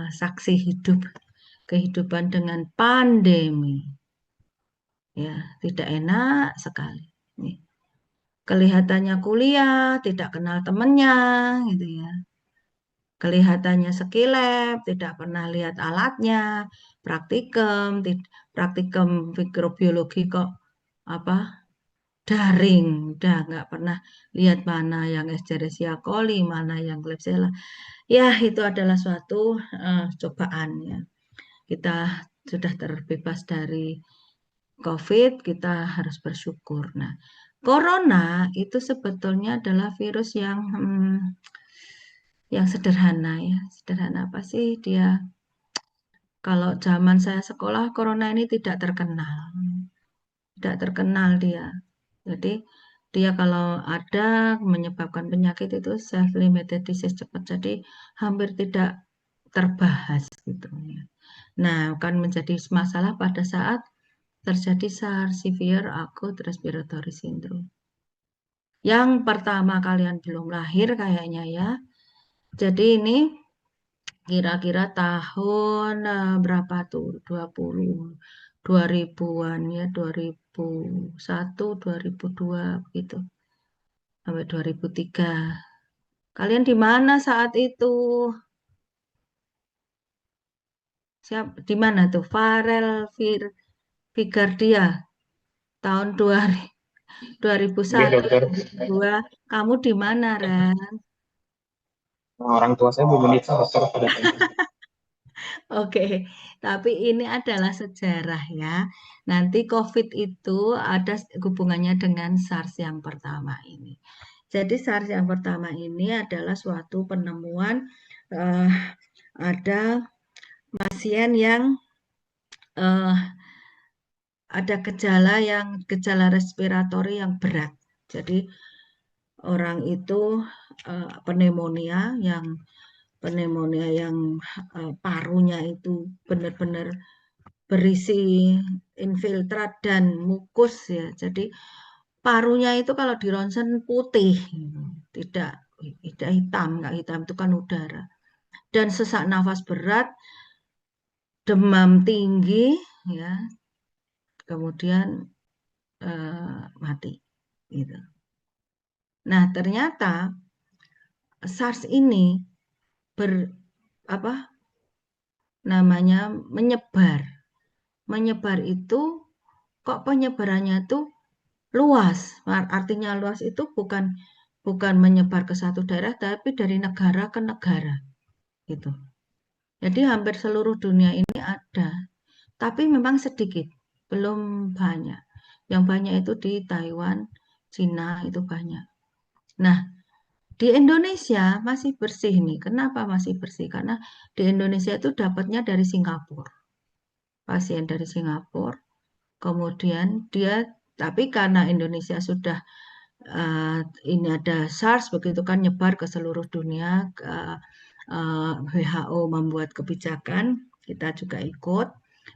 saksi hidup kehidupan dengan pandemi, ya tidak enak sekali. Nih. Kelihatannya kuliah, tidak kenal temennya, gitu ya. Kelihatannya skillab, tidak pernah lihat alatnya, praktikum mikrobiologi kok apa daring, udah nggak pernah lihat mana yang Escherichia coli, mana yang Klebsiella. Ya itu adalah suatu cobaan ya. Kita sudah terbebas dari COVID, kita harus bersyukur. Nah, corona itu sebetulnya adalah virus yang sederhana ya. Sederhana apa sih dia? Kalau zaman saya sekolah, corona ini tidak terkenal. Tidak terkenal dia. Jadi dia kalau ada menyebabkan penyakit itu self-limited disease cepat. Jadi hampir tidak terbahas gitu ya. Nah, akan menjadi masalah pada saat terjadi SARS, Severe Acute Respiratory Syndrome. Yang pertama kalian belum lahir kayaknya ya. Jadi ini kira-kira tahun berapa tuh? 2000-an ya, 2001, 2002 gitu. Sampai 2003. Kalian di mana saat itu? Di mana tuh? Farel Figardia tahun 2001, Iya, dokter. 2002. Kamu di mana, Ren? Orang tua saya belum menikah, dokter. Pada Oke, tapi ini adalah sejarah ya. Nanti COVID itu ada hubungannya dengan SARS yang pertama ini. Jadi SARS yang pertama ini adalah suatu penemuan eh, ada pasien yang eh, ada gejala respiratori yang berat. Jadi orang itu pneumonia yang parunya itu benar-benar berisi infiltrat dan mukus ya. Jadi parunya itu kalau di ronsen putih, tidak hitam, nggak hitam itu kan udara. Dan sesak nafas berat, demam tinggi, ya, kemudian mati. Gitu. Nah ternyata SARS ini menyebar. Menyebar itu kok penyebarannya itu luas. Artinya luas itu bukan menyebar ke satu daerah, tapi dari negara ke negara, gitu. Jadi hampir seluruh dunia ini ada, tapi memang sedikit, belum banyak. Yang banyak itu di Taiwan, Cina itu banyak. Nah, di Indonesia masih bersih nih. Kenapa masih bersih? Karena di Indonesia itu dapatnya dari Singapura. Pasien dari Singapura. Kemudian tapi karena Indonesia sudah ini ada SARS, begitu kan nyebar ke seluruh dunia, WHO membuat kebijakan, kita juga ikut.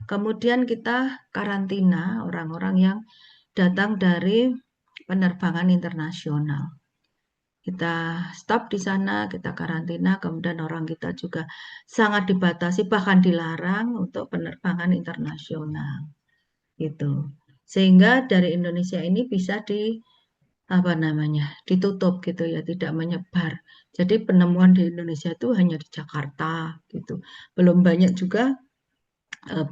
Kemudian kita karantina orang-orang yang datang dari penerbangan internasional. Kita stop di sana, kita karantina, kemudian orang kita juga sangat dibatasi, bahkan dilarang untuk penerbangan internasional. Gitu. Sehingga dari Indonesia ini bisa ditutup gitu ya, tidak menyebar. Jadi penemuan di Indonesia itu hanya di Jakarta gitu. Belum banyak juga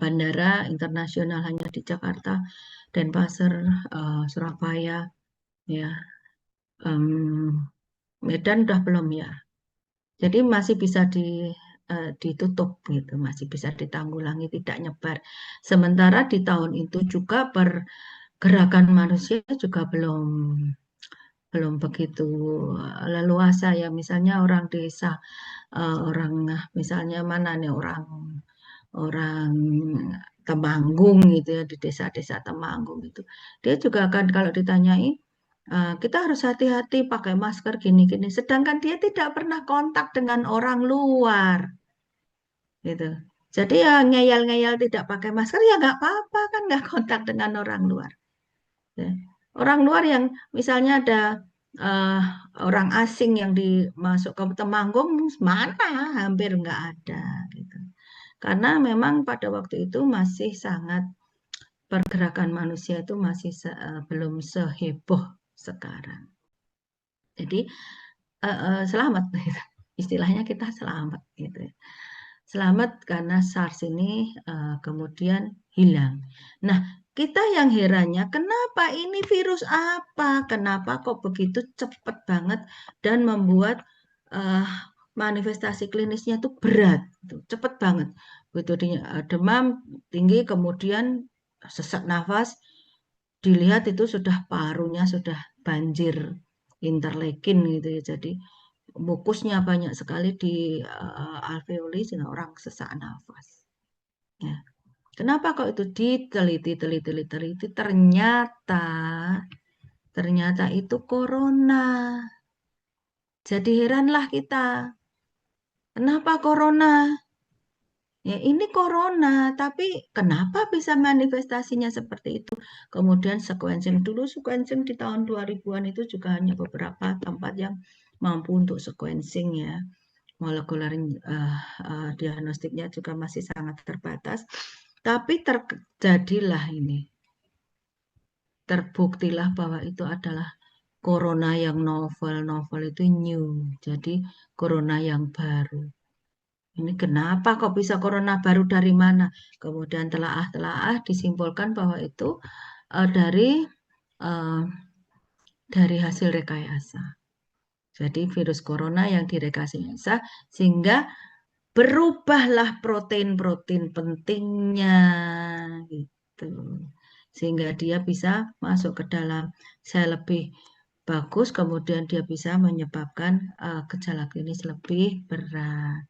bandara internasional, hanya di Jakarta, Denpasar, Surabaya, ya, Medan udah belum ya. Jadi masih bisa ditutup gitu, masih bisa ditanggulangi, tidak nyebar. Sementara di tahun itu juga pergerakan manusia juga belum begitu leluasa ya. Misalnya orang desa, orang misalnya mana nih orang Temanggung gitu ya, di desa-desa Temanggung itu, dia juga akan kalau ditanyai, kita harus hati-hati pakai masker gini-gini. Sedangkan dia tidak pernah kontak dengan orang luar, gitu. Jadi ya ngeyel-ngeyel tidak pakai masker ya nggak apa-apa kan, nggak kontak dengan orang luar. Ya. Orang luar yang misalnya ada eh, orang asing yang dimasuk ke Temanggung, mana hampir nggak ada, gitu. Karena memang pada waktu itu masih sangat pergerakan manusia itu masih belum seheboh sekarang. Jadi selamat, istilahnya kita selamat gitu ya. Selamat karena SARS ini kemudian hilang. Nah, kita yang herannya, kenapa ini virus apa? Kenapa kok begitu cepat banget dan membuat manifestasi klinisnya itu berat, cepat banget. Begitu demam tinggi, kemudian sesak nafas, dilihat itu sudah parunya sudah banjir interleukin gitu ya. Jadi mukusnya banyak sekali di alveoli sehingga orang sesak nafas. Ya. Kenapa kok itu diteliti? Ternyata itu corona. Jadi heranlah kita. Kenapa corona? Ya ini corona, tapi kenapa bisa manifestasinya seperti itu? Kemudian sequencing di tahun 2000-an itu juga hanya beberapa tempat yang mampu untuk sequencing ya. Molekuler diagnostiknya juga masih sangat terbatas. Tapi terjadilah ini. Terbuktilah bahwa itu adalah corona yang novel itu new. Jadi corona yang baru. Ini kenapa kok bisa corona baru dari mana? Kemudian telaah disimpulkan bahwa itu dari hasil rekayasa. Jadi virus corona yang direkayasa sehingga berubahlah protein-protein pentingnya gitu. Sehingga dia bisa masuk ke dalam sel lebih bagus, kemudian dia bisa menyebabkan gejala klinis lebih berat.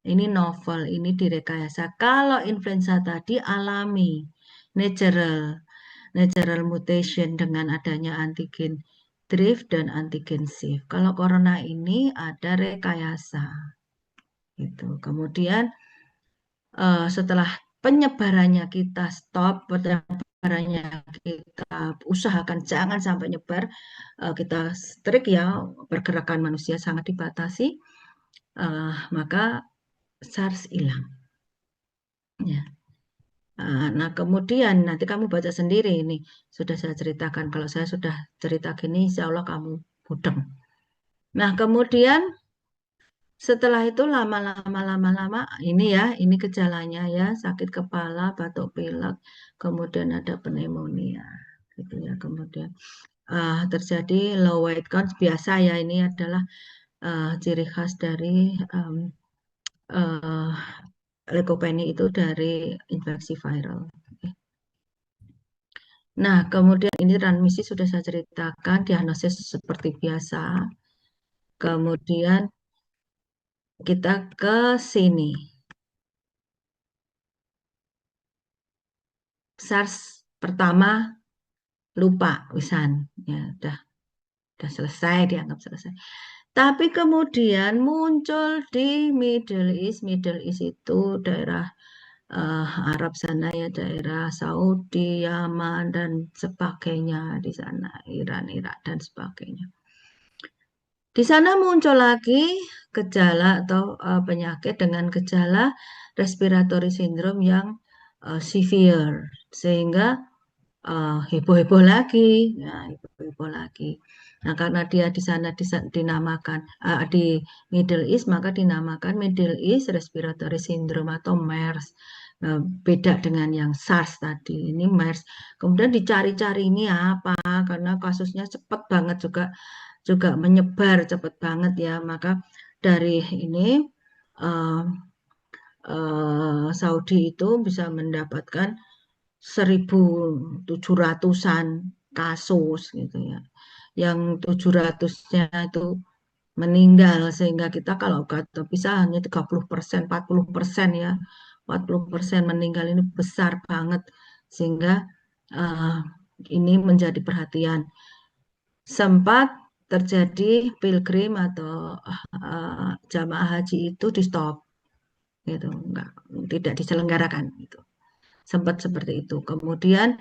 Ini novel, ini direkayasa. Kalau influenza tadi alami, natural mutation dengan adanya antigen drift dan antigen shift. Kalau corona ini ada rekayasa. Gitu. Kemudian setelah penyebarannya kita stop, penyebarannya kita usahakan jangan sampai nyebar, kita strict ya, pergerakan manusia sangat dibatasi, maka SARS hilang. Ya. Nah, kemudian nanti kamu baca sendiri ini, sudah saya ceritakan. Kalau saya sudah cerita gini, insya Allah kamu mudeng. Nah, kemudian setelah itu lama-lama ini ya, ini gejalanya ya, sakit kepala, batuk pilek, kemudian ada pneumonia, gitu ya. Kemudian terjadi low white count biasa ya, ini adalah ciri khas dari leukopenia itu dari infeksi viral. Nah, kemudian ini transmisi sudah saya ceritakan, diagnosis seperti biasa. Kemudian kita ke sini. SARS pertama lupa, wisan. Ya, udah selesai, dianggap selesai. Tapi kemudian muncul di Middle East. Middle East itu daerah Arab sana ya, daerah Saudi, Yaman, dan sebagainya di sana, Iran, Irak, dan sebagainya. Di sana muncul lagi gejala atau penyakit dengan gejala respiratory syndrome yang severe, sehingga heboh-heboh lagi, ya heboh-heboh lagi. Nah, karena dia di sana dinamakan di Middle East, maka dinamakan Middle East Respiratory Syndrome atau MERS. Beda dengan yang SARS tadi, ini MERS. Kemudian dicari-cari ini apa, karena kasusnya cepat banget juga menyebar cepat banget ya. Maka dari ini Saudi itu bisa mendapatkan 1.700-an kasus gitu ya. Yang 700-nya itu meninggal, sehingga kita kalau kata bisa hanya 30%, 40% ya. 40% meninggal ini besar banget, sehingga ini menjadi perhatian. Sempat terjadi pilgrim atau jamaah haji itu di stop gitu, tidak diselenggarakan gitu. Sempat seperti itu. Kemudian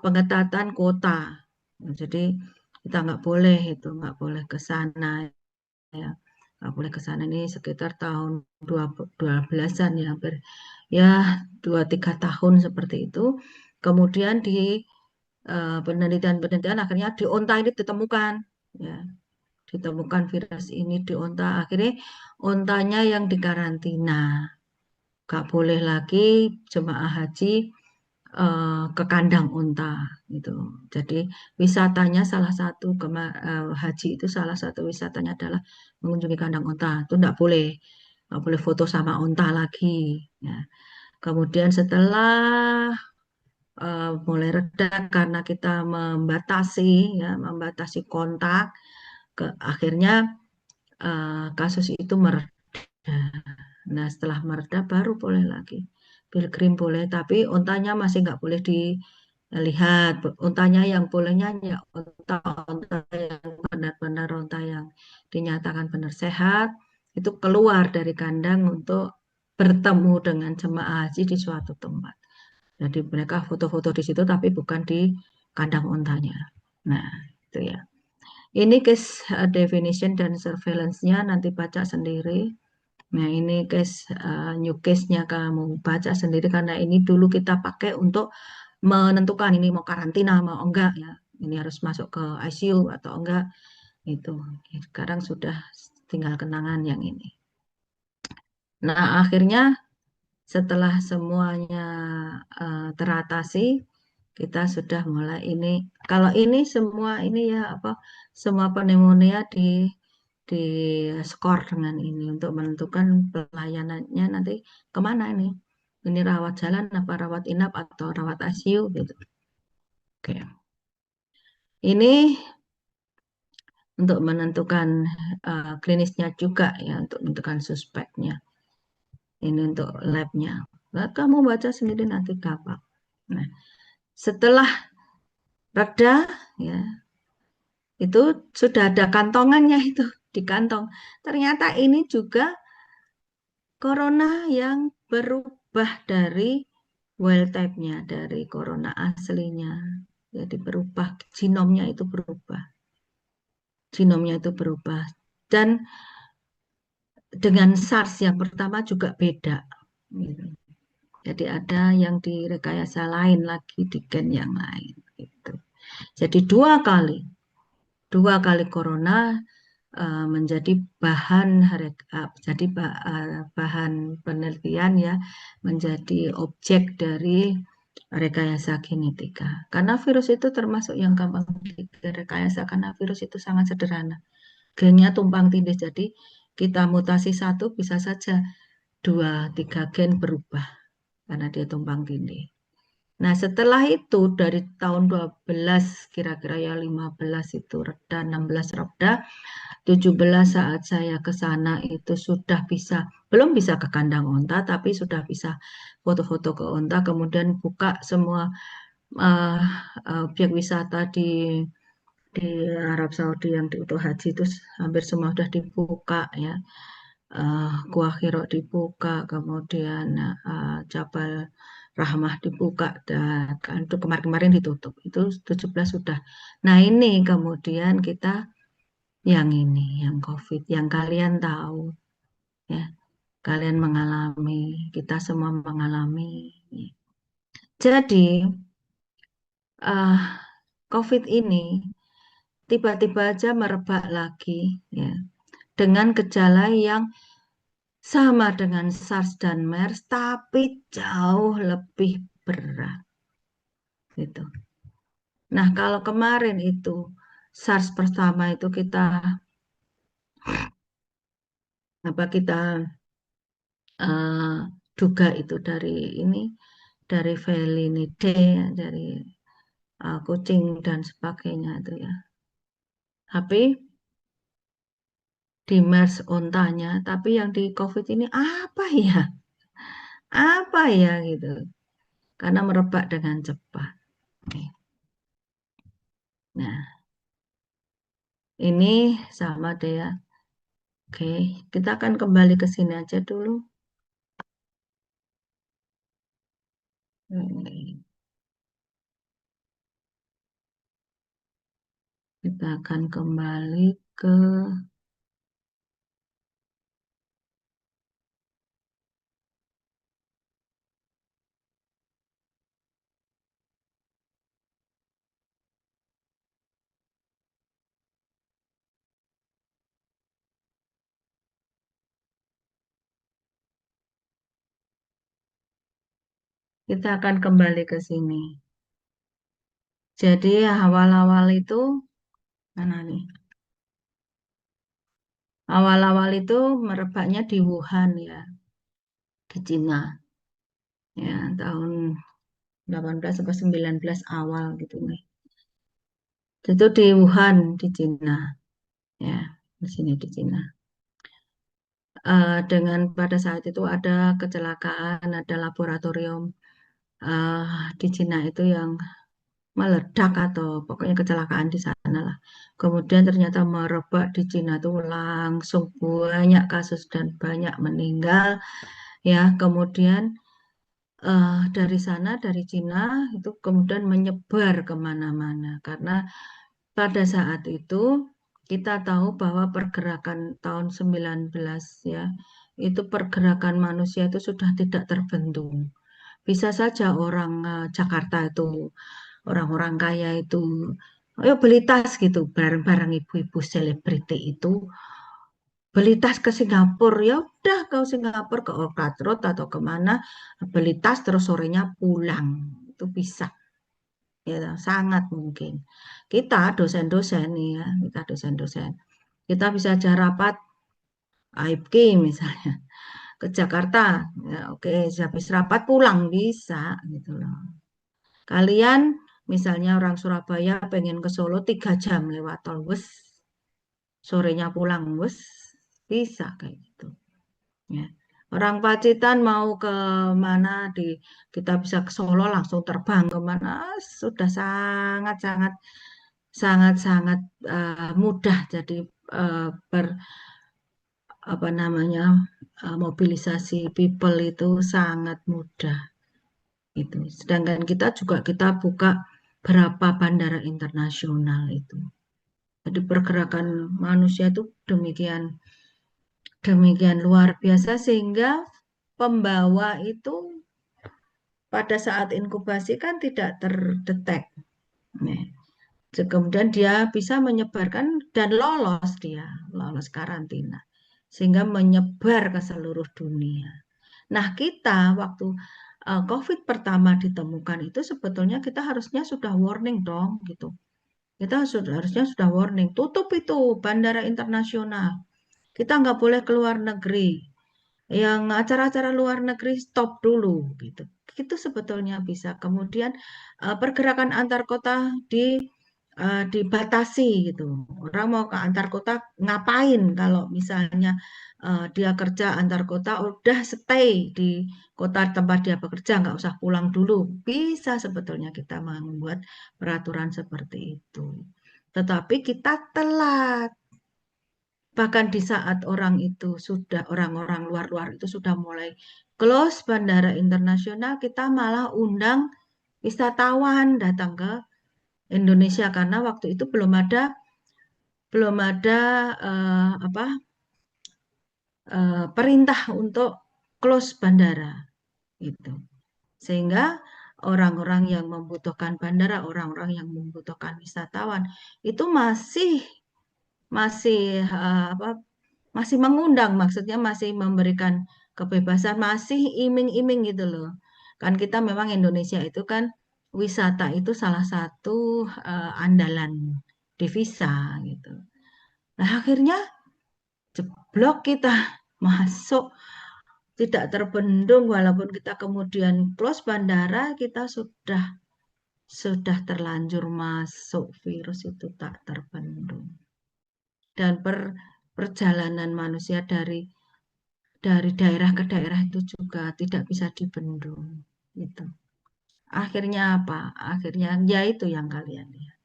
pengetatan kota, jadi kita nggak boleh ke sana ya, nggak boleh ke sana. Ini sekitar tahun 12-an ya, hampir ya 2-3 tahun seperti itu. Kemudian di penelitian akhirnya di onta ini ditemukan ya, ditemukan virus ini di onta. Akhirnya ontanya yang dikarantina, nggak boleh lagi jemaah haji ke kandang unta gitu. Jadi wisatanya salah satu haji itu salah satu wisatanya adalah mengunjungi kandang unta. Itu nggak boleh foto sama unta lagi. Ya. Kemudian setelah mulai reda karena kita membatasi kontak, akhirnya kasus itu mereda. Nah, setelah mereda baru boleh lagi. Pilgrim boleh, tapi untanya masih nggak boleh dilihat. Untanya yang bolehnya ya unta yang benar-benar unta yang dinyatakan benar sehat, itu keluar dari kandang untuk bertemu dengan jemaah haji di suatu tempat. Jadi mereka foto-foto di situ, tapi bukan di kandang untanya. Nah, itu ya. Ini case definition dan surveillance-nya nanti baca sendiri. Nah, ini new case-nya kamu baca sendiri, karena ini dulu kita pakai untuk menentukan ini mau karantina mau enggak ya. Ini harus masuk ke ICU atau enggak. Itu. Sekarang sudah tinggal kenangan yang ini. Nah, akhirnya setelah semuanya teratasi, kita sudah mulai ini. Kalau ini semua ini ya semua pneumonia di skor dengan ini untuk menentukan pelayanannya nanti kemana ini. Ini rawat jalan apa rawat inap atau rawat ICU gitu. Oke. Ini untuk menentukan klinisnya juga ya, untuk menentukan suspeknya. Ini untuk labnya. Nah, kamu baca sendiri nanti gampang. Nah, setelah reda ya, itu sudah ada kantongannya itu di kantong. Ternyata ini juga corona yang berubah dari wild type-nya, dari corona aslinya. Jadi berubah, genomnya itu berubah. Genomnya itu berubah. Dan dengan SARS yang pertama juga beda. Gitu. Jadi ada yang direkayasa lain lagi di gen yang lain. Gitu. Jadi dua kali corona menjadi bahan penelitian ya, menjadi objek dari rekayasa genetika. Karena virus itu termasuk yang gampang direkayasa karena virus itu sangat sederhana. Gennya tumpang tindih, jadi kita mutasi satu bisa saja 2-3 gen berubah karena dia tumpang tindih. Nah, setelah itu dari tahun 12 kira-kira ya 15 itu reda, 16 reda, 17 saat saya ke sana itu sudah bisa, belum bisa ke kandang onta, tapi sudah bisa foto-foto ke onta, kemudian buka semua objek wisata di Arab Saudi yang di Untuk Haji itu hampir semua sudah dibuka ya. Gua Hiro dibuka, kemudian Jabal Rahmah dibuka, dan itu kemarin-kemarin ditutup. Itu 17 sudah. Nah ini kemudian kita yang ini, yang COVID, yang kalian tahu ya, kalian mengalami, kita semua mengalami. Jadi COVID ini tiba-tiba aja merebak lagi ya, dengan gejala yang sama dengan SARS dan MERS, tapi jauh lebih berat. Gitu. Nah, kalau kemarin itu SARS pertama itu kita duga itu dari Felinidae, dari kucing dan sebagainya itu ya. Tapi di MERS ontanya, tapi yang di COVID ini apa ya? Apa ya gitu. Karena merebak dengan cepat. Nah, ini sama deh ya. Oke, kita akan kembali ke sini aja dulu. Kita akan kembali ke ke sini. Jadi awal-awal itu mana nih? Awal-awal itu merebaknya di Wuhan ya, di Cina. Ya, tahun 18 sampai 19 awal gitu nih. Itu di Wuhan di Cina. Ya, di sini di Cina. Dengan pada saat itu ada kecelakaan, ada laboratorium di Cina itu yang meledak atau pokoknya kecelakaan di sana lah. Kemudian ternyata merebak di Cina itu langsung banyak kasus dan banyak meninggal. Ya, kemudian dari sana, dari Cina itu kemudian menyebar kemana-mana karena pada saat itu kita tahu bahwa pergerakan tahun 19 ya, itu pergerakan manusia itu sudah tidak terbendung. Bisa saja orang Jakarta itu, orang-orang kaya itu, ayo beli tas gitu, bareng-bareng ibu-ibu selebriti itu beli tas ke Singapura, ya udah ke Singapura, ke Orchard Road atau kemana, beli tas terus sorenya pulang, itu bisa, ya sangat mungkin. Kita dosen-dosen nih ya, kita dosen-dosen Kita bisa aja rapat AIPK misalnya ke Jakarta. Ya, oke, habis rapat pulang bisa gitu loh. Kalian misalnya orang Surabaya pengen ke Solo 3 jam lewat tol, wes sorenya pulang, wes bisa kayak gitu. Ya. Orang Pacitan mau ke mana kita bisa ke Solo langsung terbang ke mana, sudah sangat mudah. Jadi eh, ber apa namanya mobilisasi people itu sangat mudah itu. Sedangkan kita buka berapa bandara internasional itu. Jadi pergerakan manusia itu demikian demikian luar biasa sehingga pembawa itu pada saat inkubasi kan tidak terdetek. Nah, kemudian dia bisa menyebarkan dan lolos karantina sehingga menyebar ke seluruh dunia. Nah, kita waktu COVID pertama ditemukan itu sebetulnya kita harusnya sudah warning dong gitu. Harusnya sudah warning, tutup itu bandara internasional. Kita nggak boleh keluar negeri. Yang acara-acara luar negeri stop dulu gitu. Itu sebetulnya bisa. Kemudian pergerakan antar kota dibatasi gitu. Orang mau ke antar kota ngapain kalau misalnya dia kerja antar kota udah stay di kota tempat dia bekerja nggak usah pulang dulu. Bisa sebetulnya kita membuat peraturan seperti itu. Tetapi kita telat. Bahkan di saat orang-orang luar-luar itu sudah mulai close bandara internasional, kita malah undang wisatawan datang ke Indonesia karena waktu itu belum ada perintah untuk close bandara itu. Sehingga orang-orang yang membutuhkan bandara, orang-orang yang membutuhkan wisatawan itu masih masih mengundang, maksudnya masih memberikan kebebasan, masih iming-iming gitu loh. Kan kita memang Indonesia itu kan wisata itu salah satu andalan devisa gitu. Nah, akhirnya jeblok kita masuk tidak terbendung walaupun kita kemudian close bandara, kita sudah terlanjur masuk virus itu tak terbendung. Dan perjalanan manusia dari daerah ke daerah itu juga tidak bisa dibendung gitu. Akhirnya apa? Akhirnya ya itu yang kalian lihat.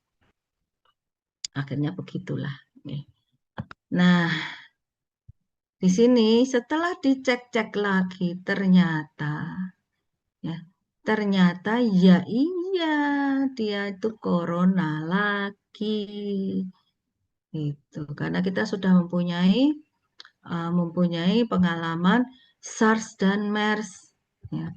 Akhirnya begitulah. Nah, di sini setelah dicek-cek lagi ternyata ya iya dia itu corona lagi. Gitu. Karena kita sudah mempunyai pengalaman SARS dan MERS. Ya.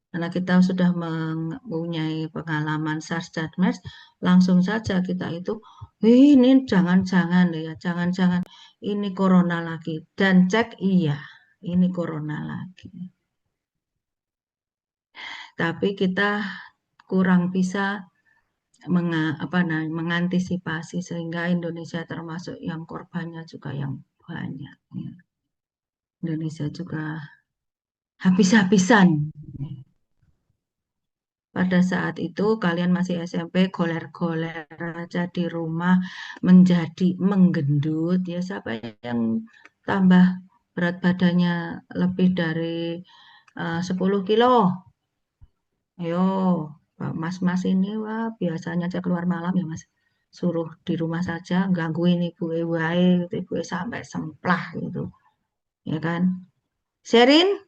Karena kita sudah mempunyai pengalaman SARS dan MERS, langsung saja kita itu, ini jangan-jangan ya, jangan-jangan ini corona lagi. Dan cek iya, ini corona lagi. Tapi kita kurang bisa mengantisipasi sehingga Indonesia termasuk yang korbannya juga yang banyak. Ya. Indonesia juga habis-habisan. Pada saat itu kalian masih SMP, goler-goler aja di rumah menjadi menggendut. Ya siapa yang tambah berat badannya lebih dari 10 kilo? Ayo, mas-mas ini wah biasanya aja keluar malam ya mas. Suruh di rumah saja, gangguin ibu wae, ibu sampai semplah gitu. Ya kan? Sherin,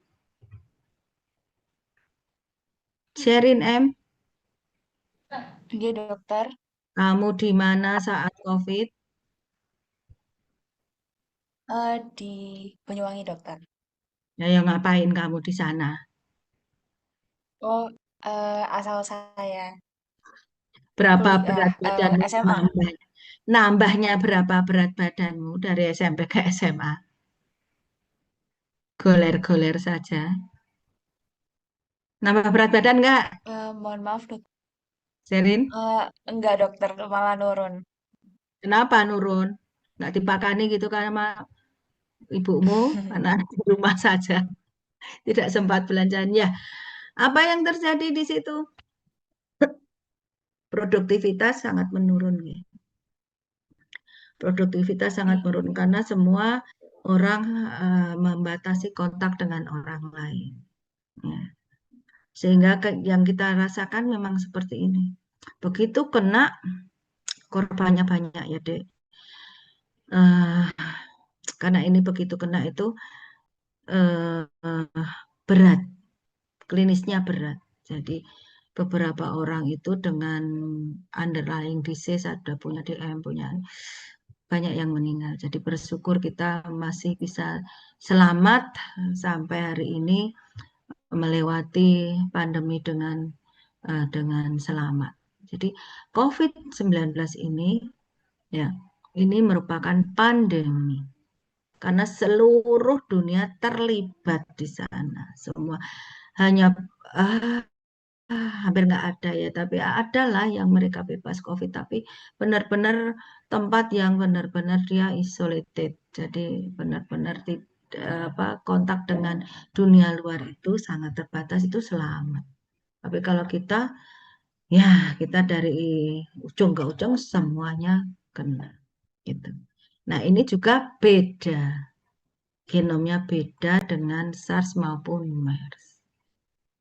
Sherin M, Iya, dokter. kamu di mana saat COVID? Di Banyuwangi, dokter. Ya, yang ngapain kamu di sana? Oh, asal saya Berapa berat badanmu SMA. nambahnya berapa berat badanmu dari SMP ke SMA? Goler-goler saja. Nambah berat badan enggak, Mohon maaf, dok. Sherin? Enggak, dokter, malah nurun. Kenapa nurun? nggak dipakani gitu kan sama ibumu karena di rumah saja tidak sempat belanjaan ya. Apa yang terjadi di situ? Produktivitas sangat menurun ya. Produktivitas sangat menurun karena semua orang membatasi kontak dengan orang lain. Ya. Sehingga yang kita rasakan memang seperti ini. Begitu kena korbannya banyak ya Dek. Karena ini begitu kena itu berat, klinisnya berat. Jadi beberapa orang itu dengan underlying disease, ada punya DM, punya banyak yang meninggal. Jadi bersyukur kita masih bisa selamat sampai hari ini melewati pandemi dengan selamat. Jadi COVID-19 ini ya, ini merupakan pandemi karena seluruh dunia terlibat di sana. Semua hanya hampir nggak ada ya, tapi adalah yang mereka bebas COVID, tapi benar-benar tempat yang benar-benar dia isolated. Jadi benar-benar kontak dengan dunia luar itu sangat terbatas, itu selamat. Tapi kalau kita, ya kita dari ujung ke ujung semuanya kena. Gitu. Nah ini juga beda, genomnya beda dengan SARS maupun MERS.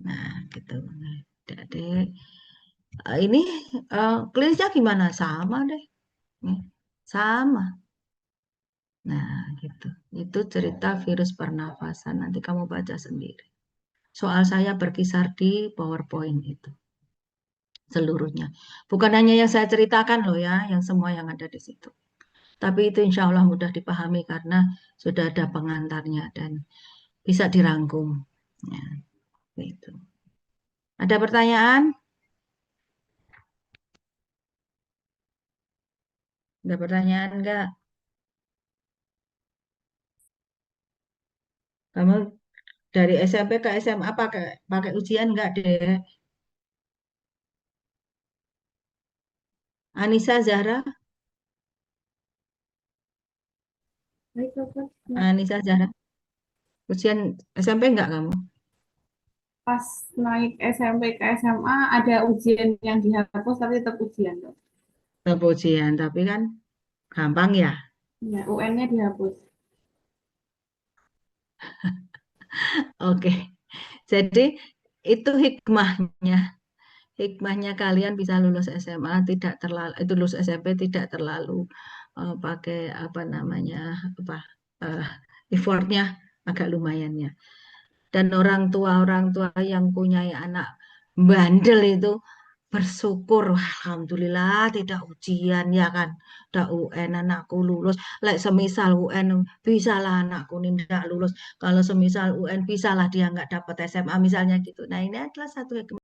Nah gitu. Jadi ini klinisnya gimana? Sama deh, sama. Nah gitu. Itu cerita virus pernafasan. Nanti kamu baca sendiri. Soal saya berkisar di PowerPoint itu. Seluruhnya. Bukan hanya yang saya ceritakan loh ya, yang semua yang ada di situ. Tapi itu insya Allah mudah dipahami karena sudah ada pengantarnya dan bisa dirangkum. Ya, gitu. Ada pertanyaan? Ada pertanyaan enggak? Kamu dari SMP ke SMA pakai ujian enggak deh? Anissa Zahra? Baik, dokter. Anissa Zahra? Ujian SMP enggak kamu? Pas naik SMP ke SMA ada ujian yang dihapus tapi tetap ujian, Dok. Tetap ujian, tapi kan gampang ya. Ya, UN-nya dihapus. Oke. Jadi itu hikmahnya. Hikmahnya kalian bisa lulus SMA tidak terlalu, itu lulus SMP tidak terlalu pakai apa namanya effortnya agak lumayan ya. Dan orang tua yang punya anak bandel itu bersyukur, alhamdulillah tidak ujian ya kan, tidak UN anakku lulus. Lek semisal UN bisalah anakku ini tidak lulus. Kalau semisal UN bisalah dia nggak dapat SMA misalnya gitu. Nah ini adalah satu hikmah.